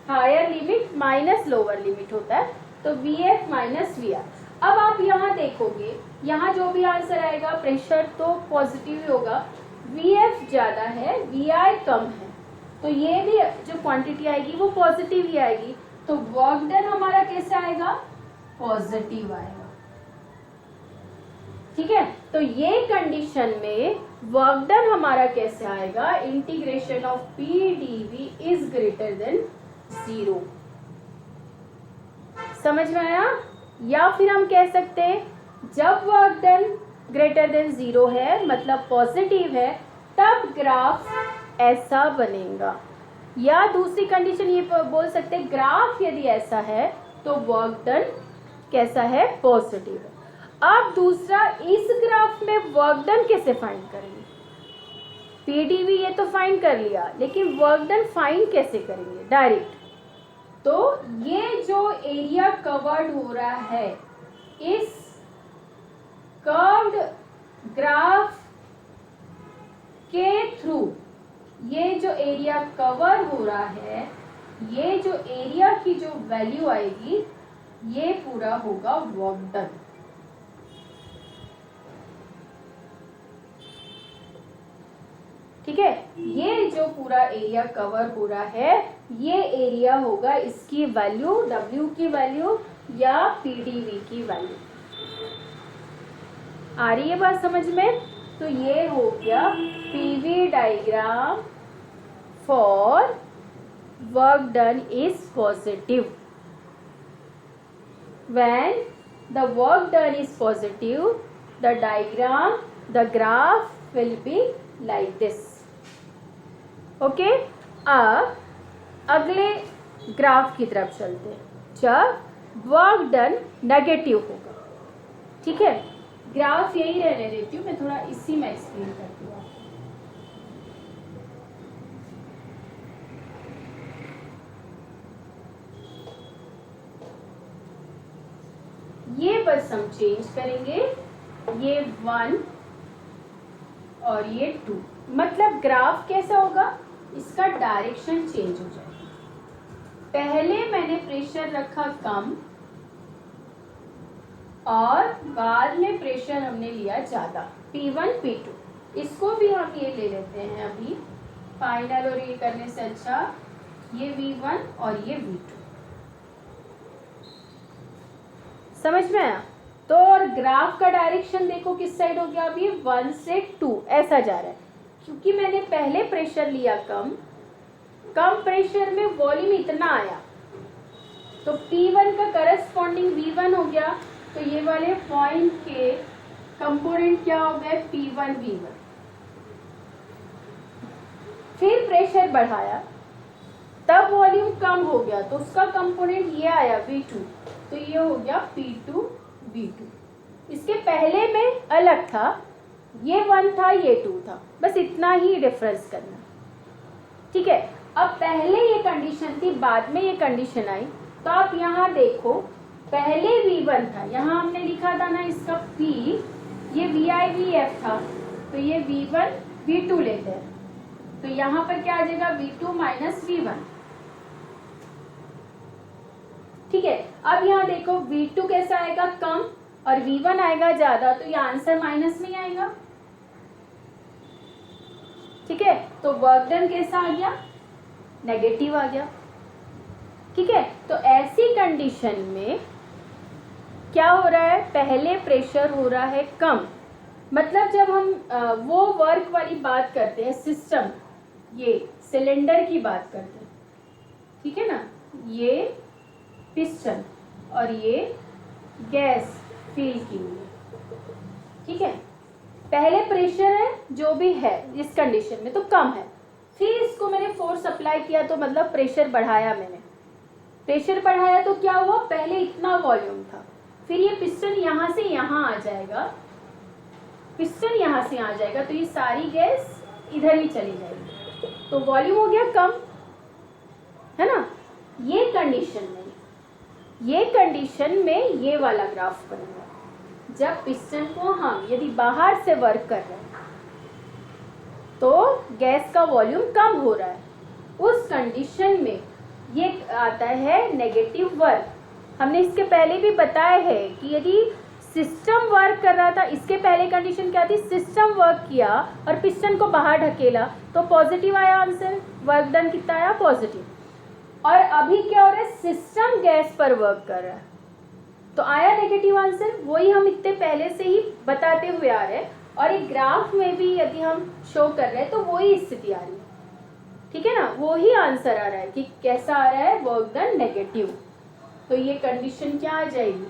Speaker 1: higher limit minus lower limit होता है, तो VF माइनस VI। अब आप यहाँ देखोगे, यहाँ जो भी आंसर आएगा प्रेशर तो पॉजिटिव ही होगा, VF ज़्यादा है VI कम है, तो ये भी जो क्वांटिटी आएगी वो पॉजिटिव ही आएगी। तो वर्क डन हमारा कैसे आएगा, पॉजिटिव आएगा। ठीक है, तो ये कंडीशन में वर्क डन हमारा कैसे आएगा, integration of PdV is greater than 0। समझ में आया, या फिर हम कह सकते हैं जब वर्क डन ग्रेटर देन 0 है मतलब पॉजिटिव है, तब ग्राफ ऐसा बनेगा। या दूसरी कंडीशन ये बोल सकते हैं ग्राफ यदि ऐसा है तो वर्क डन कैसा है, पॉजिटिव है। अब दूसरा, इस ग्राफ में वर्क डन कैसे फाइंड करेंगे, PdV ये तो फाइंड कर लिया, लेकिन वर्क डन फाइंड कैसे करेंगे डायरेक्ट। तो ये जो एरिया कवर्ड हो रहा है इस कर्व्ड ग्राफ के थ्रू, ये जो एरिया कवर हो रहा है, ये जो एरिया की जो वैल्यू आएगी ये पूरा होगा वर्क डन। ठीक है, ये जो पूरा एरिया कवर हो रहा है ये एरिया होगा इसकी वैल्यू, W की वैल्यू या PdV की वैल्यू। आ रही है बात समझ में। तो ये हो गया PV diagram for work done is positive. When the work done is positive, the diagram, the graph will be like this. Okay, अब अगले ग्राफ की तरफ चलते हैं जब वर्क डन नेगेटिव होगा। ठीक है, ग्राफ यही रहने देती हूँ मैं, थोड़ा इसी में एक्सप्लेन करती हूँ। ये बस हम चेंज करेंगे, ये 1 और ये 2, मतलब ग्राफ कैसा होगा, इसका डायरेक्शन चेंज हो जाएगा। पहले मैंने प्रेशर रखा कम और बाद में प्रेशर हमने लिया ज्यादा, P1 P2। इसको भी हम ये ले लेते हैं अभी फाइनल, और ये करने से अच्छा ये V1 और ये V2। समझ में आया। तो और ग्राफ का डायरेक्शन देखो किस साइड हो गया, अभी 1 से 2 ऐसा जा रहा है, क्योंकि मैंने पहले प्रेशर लिया कम प्रेशर में वॉल्यूम इतना आया, तो P1 का करस्पॉन्डिंग V1 हो गया, तो ये वाले पॉइंट के कंपोनेंट क्या हो गए, P1 V1। फिर प्रेशर बढ़ाया, तब वॉल्यूम कम हो गया, तो उसका कंपोनेंट ये आया V2, तो ये हो गया P2 V2। इसके पहले में अलग था, ये 1 था ये 2 था, बस इतना ही डिफरेंस करना, ठीक है। अब पहले ये कंडीशन थी, बाद में ये कंडीशन आई, तो आप यहाँ देखो पहले V1 था, यहाँ हमने लिखा था ना इसका P, ये VI/VF था, तो ये V1 V2 लेते हैं, तो यहाँ पर क्या आ जाएगा V2 माइनस V1, ठीक है। अब यहाँ देखो V2 कैसा आएगा, कम, और V1 आएगा ज्यादा, तो ये आंसर माइनस में ही आएगा, ठीक है। तो वर्क डन कैसा आ गया, नेगेटिव आ गया, ठीक है। तो ऐसी कंडीशन में क्या हो रहा है, पहले प्रेशर हो रहा है कम, मतलब जब हम वो वर्क वाली बात करते हैं, सिस्टम ये सिलेंडर की बात करते हैं, ठीक है ना, ये पिस्टन और ये गैस फिल की हुई है, ठीक है। पहले प्रेशर है जो भी है इस कंडीशन में तो कम है, फिर इसको मैंने फोर्स अप्लाई किया, तो मतलब प्रेशर बढ़ाया, मैंने प्रेशर बढ़ाया तो क्या हुआ, पहले इतना वॉल्यूम था, फिर ये पिस्टन यहाँ से यहाँ आ जाएगा, पिस्टन यहाँ से आ जाएगा, तो ये सारी गैस इधर ही चली जाएगी, तो वॉल्यूम हो गया कम, है ना। ये कंडीशन में ये वाला ग्राफ बनेगा, जब पिस्टन को हम यदि बाहर से वर्क कर रहे हैं तो गैस का वॉल्यूम कम हो रहा है, उस कंडीशन में ये आता है नेगेटिव वर्क। हमने इसके पहले भी बताया है कि यदि सिस्टम वर्क कर रहा था, इसके पहले कंडीशन क्या थी, सिस्टम वर्क किया और पिस्टन को बाहर ढकेला तो पॉजिटिव आया आंसर, वर्क डन कितना आया, पॉजिटिव। और अभी क्या हो रहा है, सिस्टम गैस पर वर्क कर रहा है तो आया नेगेटिव आंसर। वही हम इतने पहले से ही बताते हुए आ रहे हैं, और एक ग्राफ में भी यदि हम शो कर रहे हैं तो वही स्थिति आ रही है, ठीक है ना, वही आंसर आ रहा है कि कैसा आ रहा है, वर्क डन नेगेटिव। तो ये कंडीशन क्या आ जाएगी,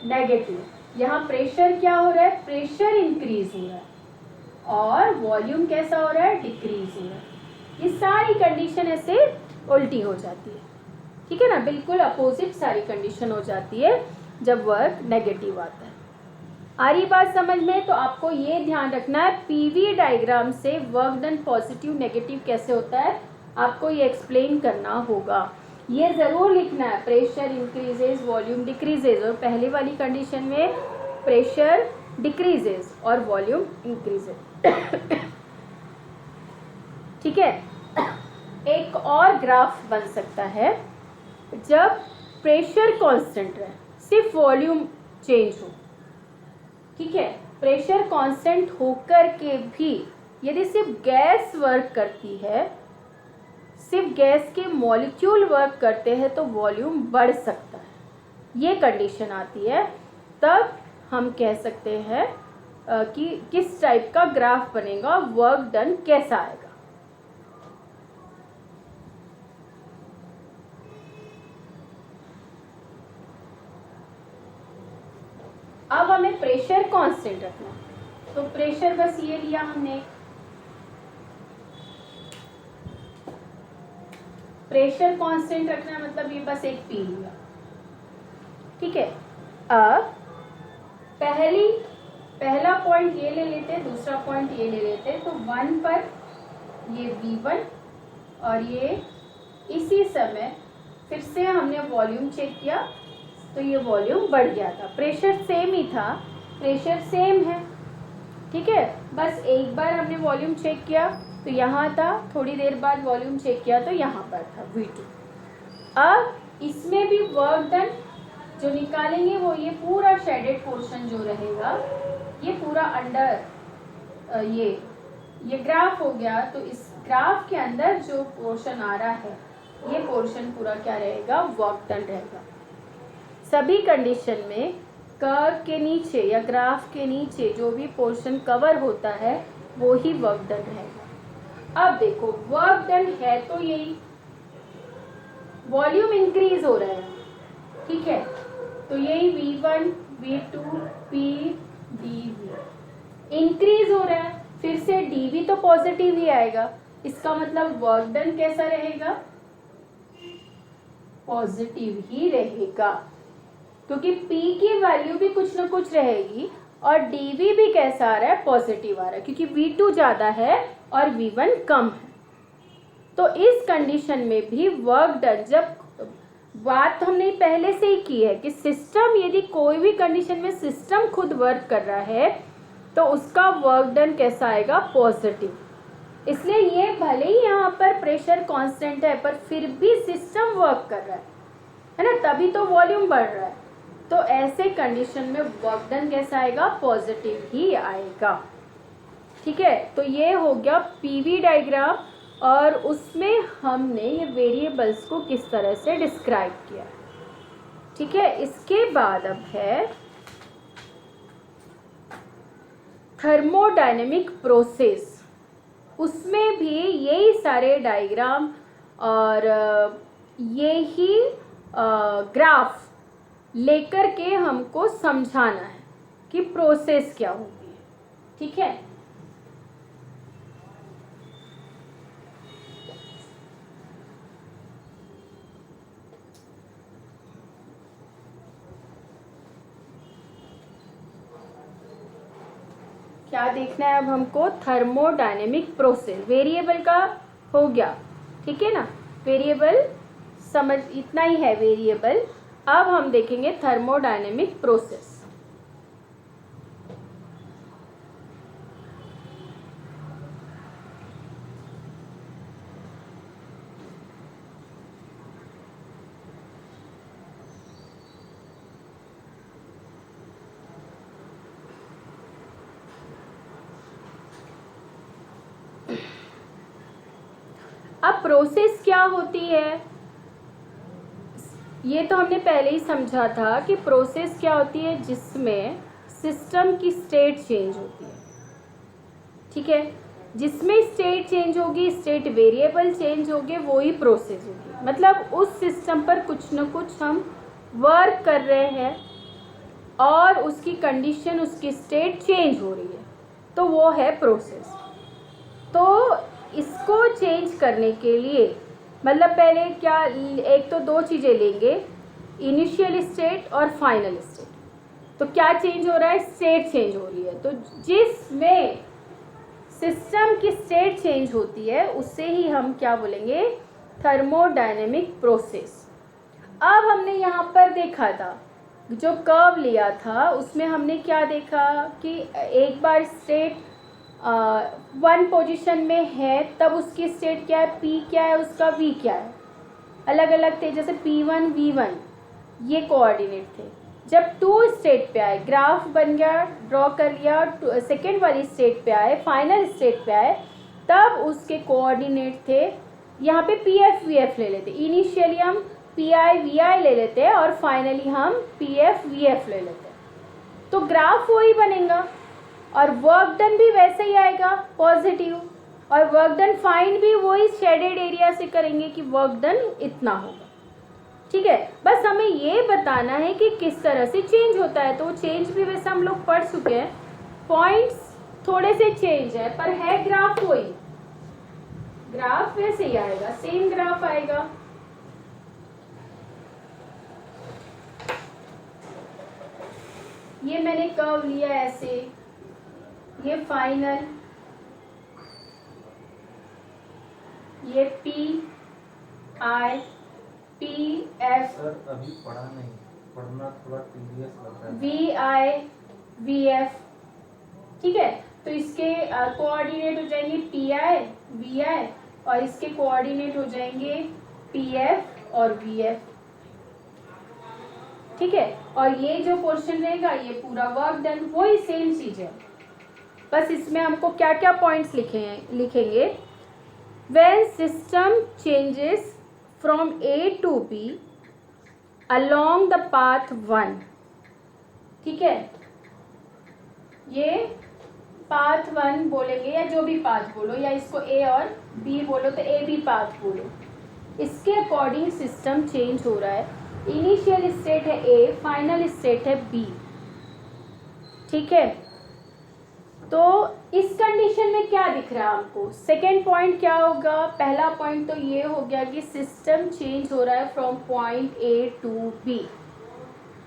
Speaker 1: नेगेटिव। यहाँ प्रेशर क्या हो रहा है, प्रेशर इंक्रीज हो रहा है और वॉल्यूम कैसा हो रहा है, डिक्रीज हो रहा है। ये सारी कंडीशन ऐसे उल्टी हो जाती है, ठीक है ना, बिल्कुल अपोजिट सारी कंडीशन हो जाती है जब वर्क नेगेटिव आता है। आ रही बात समझ में। तो आपको ये ध्यान रखना है, पीवी डायग्राम से वर्क डन पॉजिटिव नेगेटिव कैसे होता है आपको ये एक्सप्लेन करना होगा। ये ज़रूर लिखना है, प्रेशर इंक्रीजेज वॉल्यूम डिक्रीजेज, और पहले वाली कंडीशन में प्रेशर डिक्रीजेज और वॉल्यूम इंक्रीजेज, ठीक है। एक और ग्राफ बन सकता है जब प्रेशर कांस्टेंट रहे, सिर्फ वॉल्यूम चेंज हो, ठीक है। प्रेशर कांस्टेंट होकर के भी यदि सिर्फ गैस वर्क करती है, सिर्फ गैस के मॉलिक्यूल वर्क करते हैं तो वॉल्यूम बढ़ सकता है। ये कंडीशन आती है, तब हम कह सकते हैं कि किस टाइप का ग्राफ बनेगा, वर्क डन कैसा आएगा। अब हमें प्रेशर कांस्टेंट रखना है, तो प्रेशर बस ये लिया हमने, प्रेशर कांस्टेंट रखना मतलब ये बस एक पी लिया, ठीक है। अब पहला पॉइंट ये ले लेते, दूसरा पॉइंट ये ले लेते, तो 1 पर ये V1 और ये इसी समय फिर से हमने वॉल्यूम चेक किया तो ये वॉल्यूम बढ़ गया था, प्रेशर सेम ही था, प्रेशर सेम है, ठीक है। बस एक बार हमने वॉल्यूम चेक किया तो यहाँ था, थोड़ी देर बाद वॉल्यूम चेक किया तो यहाँ पर था V2। अब इसमें भी वर्क डन जो निकालेंगे वो ये पूरा शेडेड पोर्शन जो रहेगा, ये पूरा अंडर ये ग्राफ हो गया, तो इस ग्राफ के अंदर जो पोर्शन आ रहा है ये पोर्शन पूरा क्या रहेगा, वर्क डन रहेगा। सभी कंडीशन में कर्व के नीचे या ग्राफ के नीचे जो भी पोर्शन कवर होता है वो ही वर्क डन रहेगा। अब देखो वर्क डन है तो यही वॉल्यूम इंक्रीज हो रहा है, ठीक है, तो यही V1 V2 P dV increase हो रहा है, फिर से dV तो पॉजिटिव ही आएगा, इसका मतलब वर्क डन कैसा रहेगा, पॉजिटिव ही रहेगा, क्योंकि P की वैल्यू भी कुछ ना कुछ रहेगी और dV भी कैसा आ रहा है, पॉजिटिव आ रहा है, क्योंकि V2 ज्यादा है और V1 कम है। तो इस कंडीशन में भी वर्क डन, जब बात हमने पहले से ही की है कि सिस्टम, यदि कोई भी कंडीशन में सिस्टम खुद वर्क कर रहा है तो उसका वर्क डन कैसा आएगा, पॉजिटिव। इसलिए ये भले ही यहाँ पर प्रेशर कांस्टेंट है पर फिर भी सिस्टम वर्क कर रहा है ना, तभी तो वॉल्यूम बढ़ रहा है। तो ऐसे कंडीशन में वर्क डन कैसा आएगा, पॉजिटिव ही आएगा, ठीक है। तो ये हो गया पीवी डायग्राम और उसमें हमने ये वेरिएबल्स को किस तरह से डिस्क्राइब किया, ठीक है। इसके बाद अब है थर्मोडायनेमिक प्रोसेस, उसमें भी यही सारे डायग्राम और यही ग्राफ लेकर के हमको समझाना है कि प्रोसेस क्या होती है, ठीक है। क्या देखना है अब हमको, थर्मोडायनेमिक प्रोसेस, वेरिएबल का हो गया, ठीक है ना, वेरिएबल समझ, इतना ही है वेरिएबल। अब हम देखेंगे थर्मोडायनेमिक प्रोसेस। अब प्रोसेस क्या होती है, ये तो हमने पहले ही समझा था कि प्रोसेस क्या होती है, जिसमें सिस्टम की स्टेट चेंज होती है, ठीक है। जिसमें स्टेट चेंज होगी, स्टेट वेरिएबल चेंज होंगे, वो ही प्रोसेस होगी। मतलब उस सिस्टम पर कुछ न कुछ हम वर्क कर रहे हैं और उसकी कंडीशन, उसकी स्टेट चेंज हो रही है, तो वो है प्रोसेस। तो इसको चेंज करने के लिए मतलब पहले क्या, एक तो दो चीज़ें लेंगे, इनिशियल स्टेट और फाइनल स्टेट। तो क्या चेंज हो रहा है, स्टेट चेंज हो रही है। तो जिसमें सिस्टम की स्टेट चेंज होती है उससे ही हम क्या बोलेंगे, थर्मोडायनेमिक प्रोसेस। अब हमने यहाँ पर देखा था, जो कर्व लिया था उसमें हमने क्या देखा कि एक बार स्टेट वन पोजीशन में है तब उसकी स्टेट क्या है, पी क्या है, उसका वी क्या है, अलग अलग थे। जैसे P1 V1 ये कोऑर्डिनेट थे। जब टू स्टेट पे आए, ग्राफ बन गया, ड्रॉ कर लिया, सेकेंड वाली स्टेट पे आए, फाइनल स्टेट पे आए, तब उसके कोऑर्डिनेट थे, यहाँ पे PF VF ले लेते, इनिशियली हम PI VI ले लेते और फाइनली हम PF VF ले लेते, तो ग्राफ वही बनेगा और वर्क डन भी वैसे ही आएगा, पॉजिटिव। और वर्क डन फाइंड भी वही शेडेड एरिया से करेंगे कि वर्क डन इतना होगा, ठीक है। बस हमें ये बताना है कि किस तरह से चेंज होता है। तो वो चेंज भी वैसे हम लोग पढ़ चुके हैं, पॉइंट्स थोड़े से चेंज है पर है ग्राफ वही, ग्राफ वैसे ही आएगा, सेम ग्राफ आएगा। ये मैंने कर्व लिया ऐसे, ये फाइनल, ये PI PF,
Speaker 2: सर अभी पढ़ा नहीं, पढ़ना थोड़ा टीडियस लगता है।
Speaker 1: VI VF, ठीक है। तो इसके कोऑर्डिनेट हो जाएंगे PI VI और इसके कोऑर्डिनेट हो जाएंगे PF और VF, ठीक है। और ये जो पोर्शन रहेगा ये पूरा वर्क डन, वही सेम चीज है, बस इसमें हमको क्या क्या पॉइंट्स लिखेंगे। When system changes from A to B along the path 1, ठीक है, ये पाथ 1 बोलेंगे या जो भी पाथ बोलो, या इसको ए और बी बोलो तो ए बी पाथ बोलो। इसके अकॉर्डिंग सिस्टम चेंज हो रहा है। इनिशियल स्टेट है ए, फाइनल स्टेट है बी। ठीक है, तो इस कंडीशन में क्या दिख रहा है आपको? सेकेंड पॉइंट क्या होगा? पहला पॉइंट तो ये हो गया कि सिस्टम चेंज हो रहा है from point A to B.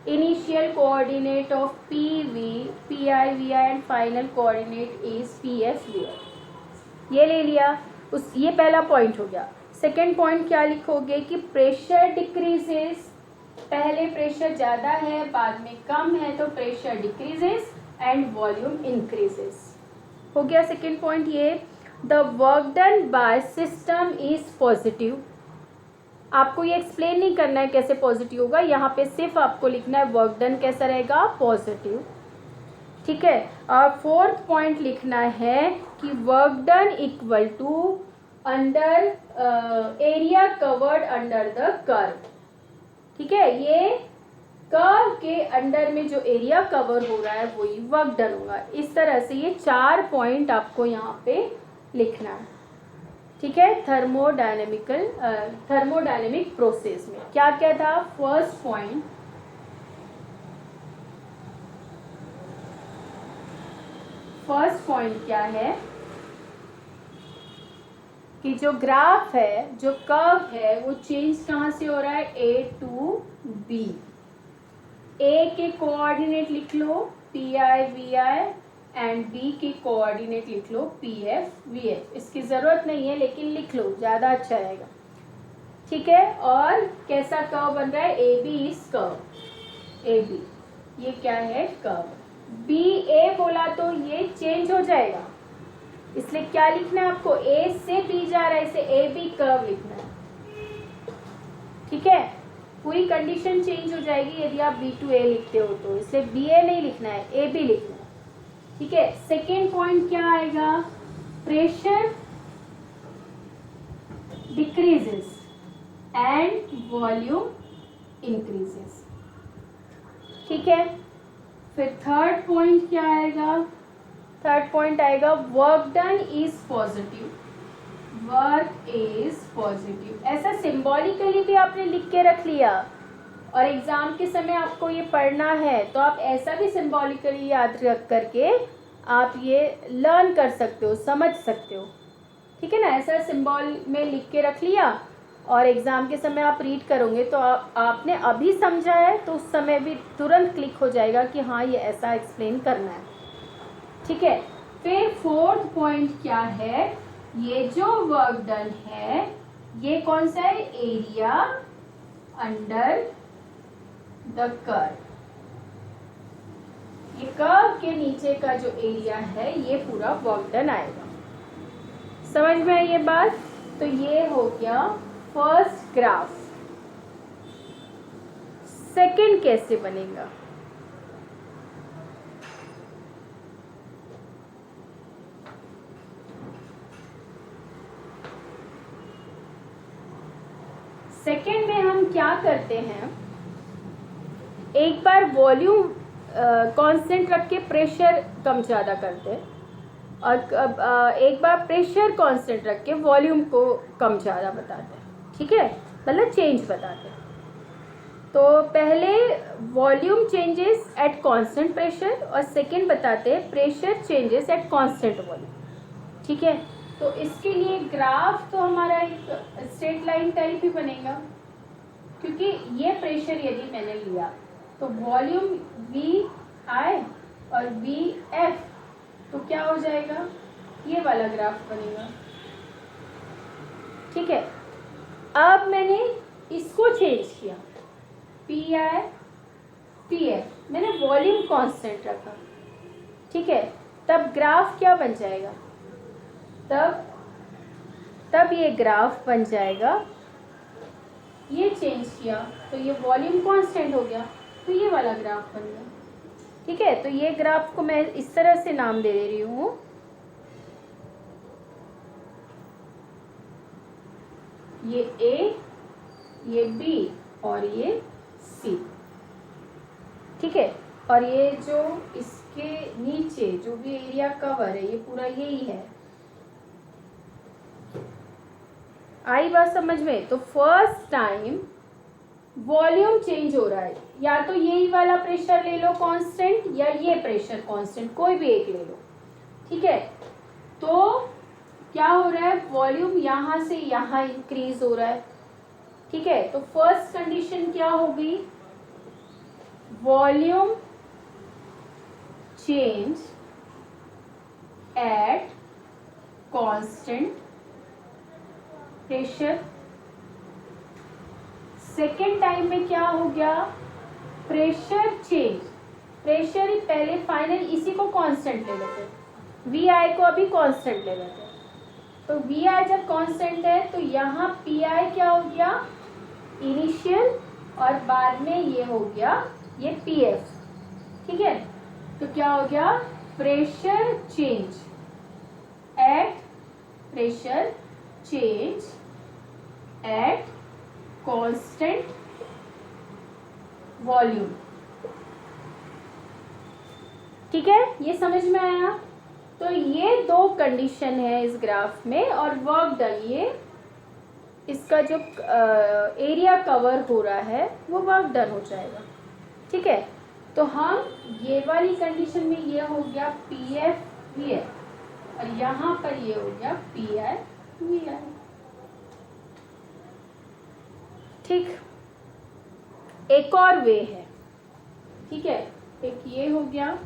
Speaker 1: Initial coordinate of P V, P I V I and final coordinate is P F V I. ये ले लिया, उस ये पहला पॉइंट हो गया। सेकेंड पॉइंट क्या लिखोगे कि प्रेशर डिक्रीजेस। पहले प्रेशर ज़्यादा है, बाद में कम है, तो pressure decreases and volume increases. हो गया सेकेंड पॉइंट ये। The work done by system is positive. आपको ये एक्सप्लेन नहीं करना है कैसे पॉजिटिव होगा, यहाँ पे सिर्फ आपको लिखना है वर्क डन कैसा रहेगा, पॉजिटिव। ठीक है, और फोर्थ पॉइंट लिखना है कि work done equal to under area covered under the curve. ठीक है, ये कर्व के अंडर में जो एरिया कवर हो रहा है वही वर्क डन होगा। इस तरह से ये 4 पॉइंट आपको यहाँ पे लिखना है। ठीक है, थर्मोडायनेमिक प्रोसेस में क्या क्या था? फर्स्ट पॉइंट क्या है कि जो ग्राफ है, जो कर्व है, वो चेंज कहाँ से हो रहा है? ए टू बी। ए के कोऑर्डिनेट लिख लो P I V I and B के कोऑर्डिनेट लिख लो पी एफ वी एफ। इसकी ज़रूरत नहीं है लेकिन लिख लो, ज़्यादा अच्छा रहेगा। ठीक है, और कैसा कर्व बन रहा है? A B is curve. A B ये क्या है? कर्व। बी ए बोला तो ये चेंज हो जाएगा, इसलिए क्या लिखना है आपको? ए से बी जा रहा है, इसे ए बी कर्व लिखना है। ठीक है, पूरी कंडीशन चेंज हो जाएगी यदि आप बी टू ए लिखते हो तो, इसलिए बी ए नहीं लिखना है, ए बी लिखना है। ठीक है, सेकेंड पॉइंट क्या आएगा? Pressure decreases and volume increases. ठीक है, फिर थर्ड पॉइंट क्या आएगा? थर्ड पॉइंट आएगा work done is positive. Work is positive, ऐसा सिंबॉलिकली भी आपने लिख के रख लिया और एग्जाम के समय आपको ये पढ़ना है तो आप ऐसा भी सिंबॉलिकली याद रख करके आप ये लर्न कर सकते हो, समझ सकते हो। ठीक है ना, ऐसा सिंबल में लिख के रख लिया और एग्ज़ाम के समय आप रीड करोगे तो आपने अभी समझा है तो उस समय भी तुरंत क्लिक हो जाएगा कि हाँ ये ऐसा एक्सप्लेन करना है। ठीक है, फिर फोर्थ पॉइंट क्या है? ये जो वर्क डन है ये कौन सा है? Area under the curve. ये कर्व के नीचे का जो एरिया है ये पूरा वर्क डन आएगा। समझ में आई ये बात? तो ये हो गया फर्स्ट ग्राफ। सेकंड कैसे बनेगा? सेकेंड में हम क्या करते हैं, एक बार वॉल्यूम कांस्टेंट रख के प्रेशर कम ज़्यादा करते हैं और एक बार प्रेशर कांस्टेंट रख के वॉल्यूम को कम ज़्यादा बताते हैं। ठीक है, मतलब चेंज बताते हैं। तो पहले volume changes at constant pressure और सेकेंड बताते हैं pressure changes at constant volume. ठीक है, तो इसके लिए ग्राफ तो हमारा एक स्ट्रेट लाइन टाइप ही बनेगा, क्योंकि ये प्रेशर यदि मैंने लिया तो वॉल्यूम वी आई और वी एफ, तो क्या हो जाएगा? ये वाला ग्राफ बनेगा। ठीक है, अब मैंने इसको चेंज किया, पी आई पी एफ, मैंने वॉल्यूम कांस्टेंट रखा। ठीक है, तब ग्राफ क्या बन जाएगा? तब ये ग्राफ बन जाएगा, ये चेंज किया तो ये वॉल्यूम कांस्टेंट हो गया तो ये वाला ग्राफ बन गया। ठीक है, तो ये ग्राफ को मैं इस तरह से नाम दे रही हूँ, ये ए, ये बी और ये सी। ठीक है, और ये जो इसके नीचे जो भी एरिया कवर है ये पूरा यही है। आई बात समझ में? तो फर्स्ट टाइम वॉल्यूम चेंज हो रहा है, या तो यही वाला प्रेशर ले लो कांस्टेंट, या ये प्रेशर कांस्टेंट, कोई भी एक ले लो, ठीक है। तो क्या हो रहा है, वॉल्यूम यहाँ से यहाँ इंक्रीज हो रहा है, ठीक है। तो फर्स्ट कंडीशन क्या होगी, volume change at constant pressure. Second time में क्या हो गया, प्रेशर चेंज, प्रेशर ही पहले फाइनल, इसी को कांस्टेंट ले लेते हैं, वी आई को अभी कांस्टेंट ले लेते हैं। तो वी आई जब कांस्टेंट है तो यहाँ पी आई क्या हो गया, इनिशियल, और बाद में ये हो गया ये पी एफ, ठीक है। तो क्या हो गया, pressure change at constant volume, ठीक है। ये समझ में आया? तो ये दो कंडीशन है इस ग्राफ में, और वर्क डन, ये इसका जो एरिया कवर हो रहा है वो वर्क डन हो जाएगा, ठीक है। तो हम ये वाली कंडीशन में ये हो गया पी एफ वी एफ, और यहाँ पर ये हो गया पी आई वी आई, ठीक। एक और वे है, ठीक है, एक ये हो गया,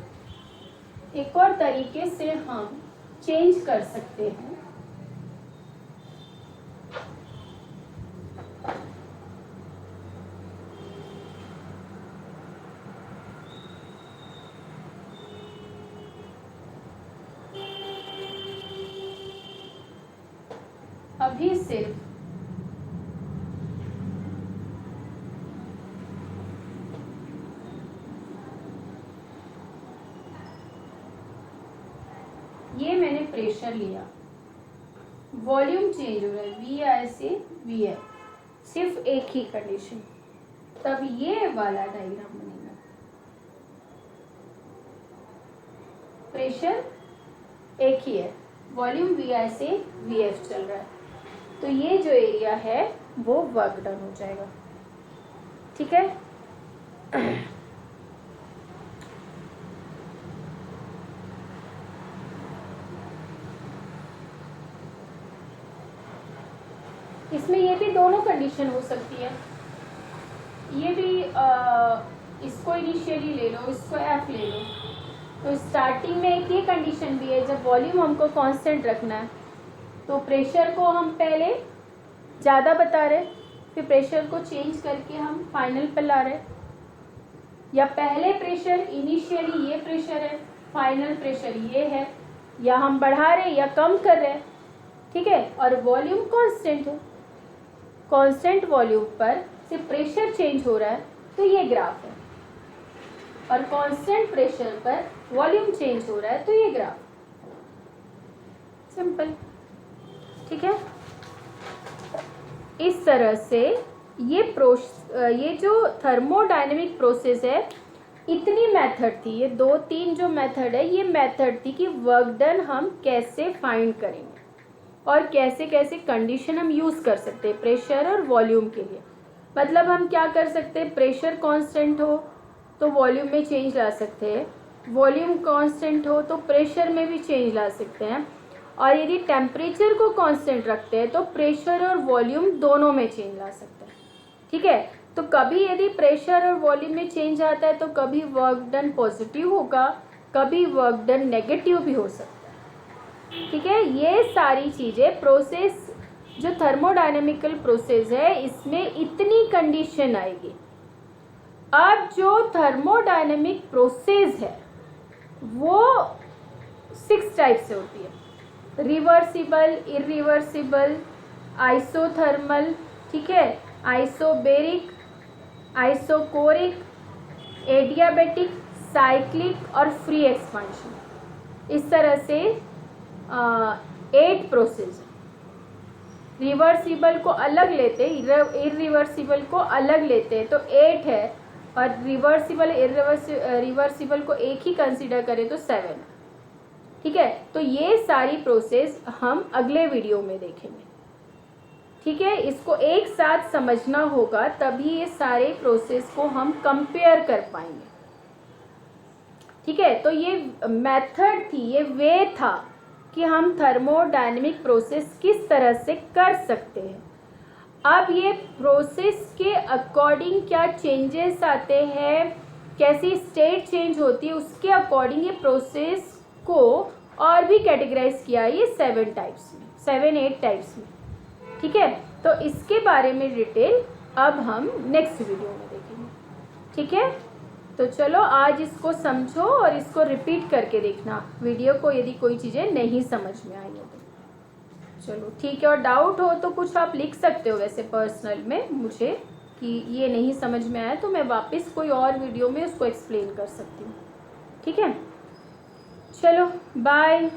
Speaker 1: एक और तरीके से हम चेंज कर सकते हैं। अभी सिर्फ ये मैंने प्रेशर लिया, वॉल्यूम चेंज हो रहा है वी आई से वी एफ, सिर्फ एक ही कंडीशन, तब ये वाला डायग्राम बनेगा। प्रेशर एक ही है, वॉल्यूम वी आई से वी एफ चल रहा है, तो ये जो एरिया है वो वर्क डन हो जाएगा, ठीक है। इसमें ये भी दोनों कंडीशन हो सकती है, ये भी इसको इनिशियली ले लो, इसको एफ ले लो। तो स्टार्टिंग में एक ये कंडीशन भी है, जब वॉल्यूम हमको कांस्टेंट रखना है तो प्रेशर को हम पहले ज़्यादा बता रहे, फिर प्रेशर को चेंज करके हम फाइनल पर ला रहे, या पहले प्रेशर इनिशियली ये प्रेशर है, फाइनल प्रेशर ये है, या हम बढ़ा रहे या कम कर रहे, ठीक है। और वॉल्यूम कांस्टेंट है, कांस्टेंट वॉल्यूम पर सिर्फ प्रेशर चेंज हो रहा है, तो ये ग्राफ है, और कांस्टेंट प्रेशर पर वॉल्यूम चेंज हो रहा है, तो ये ग्राफ, सिंपल, ठीक है। इस तरह से ये जो थर्मोडायनेमिक प्रोसेस है, इतनी मेथड थी, ये 2-3 जो मेथड है, ये मेथड थी कि वर्क डन हम कैसे फाइंड करेंगे और कैसे कैसे कंडीशन हम यूज़ कर सकते हैं प्रेशर और वॉल्यूम के लिए। मतलब हम क्या कर सकते हैं, प्रेशर कांस्टेंट हो तो वॉल्यूम में चेंज ला सकते हैं, वॉल्यूम कांस्टेंट हो तो प्रेशर में भी चेंज ला सकते हैं, और यदि टेम्परेचर को कांस्टेंट रखते हैं तो प्रेशर और वॉल्यूम दोनों में चेंज ला सकते हैं, ठीक है। तो कभी यदि प्रेशर और वॉल्यूम में चेंज आता है तो कभी वर्क डन पॉजिटिव होगा, कभी वर्क डन नेगेटिव भी हो सकता है, ठीक है। ये सारी चीज़ें प्रोसेस जो थर्मोडायनेमिकल प्रोसेस है, इसमें इतनी कंडीशन आएगी। अब जो थर्मोडायनेमिक प्रोसेस है वो 6 टाइप से होती है, रिवर्सिबल, इरिवर्सिबल, आइसोथर्मल, ठीक है, आइसोबेरिक, आइसोकोरिक, एडियाबेटिक, साइक्लिक और फ्री एक्सपांशन। इस तरह से 8 प्रोसेस। रिवर्सिबल को अलग लेते, इरिवर्सिबल को अलग लेते, तो 8 है। और रिवर्सिबल रिवर्सिबल को एक ही कंसीडर करें तो 7। ठीक है, तो ये सारी प्रोसेस हम अगले वीडियो में देखेंगे। ठीक है, इसको एक साथ समझना होगा, तभी ये सारे प्रोसेस को हम कंपेयर कर पाएंगे। ठीक है, तो ये मेथड थी, ये वे था कि हम थर्मोडायनेमिक प्रोसेस किस तरह से कर सकते हैं। अब ये प्रोसेस के अकॉर्डिंग क्या चेंजेस आते हैं, कैसी स्टेट चेंज होती है, उसके अकॉर्डिंग ये प्रोसेस को और भी कैटेगराइज किया है ये 7 टाइप्स में, 7-8 टाइप्स में। ठीक है, तो इसके बारे में डिटेल अब हम नेक्स्ट वीडियो में देखेंगे। ठीक है, तो चलो आज इसको समझो और इसको रिपीट करके देखना वीडियो को, यदि कोई चीज़ें नहीं समझ में आई है तो। चलो ठीक है, और डाउट हो तो कुछ आप लिख सकते हो वैसे पर्सनल में मुझे कि ये नहीं समझ में आया, तो मैं वापस कोई और वीडियो में उसको एक्सप्लेन कर सकती हूँ। ठीक है, चलो बाय।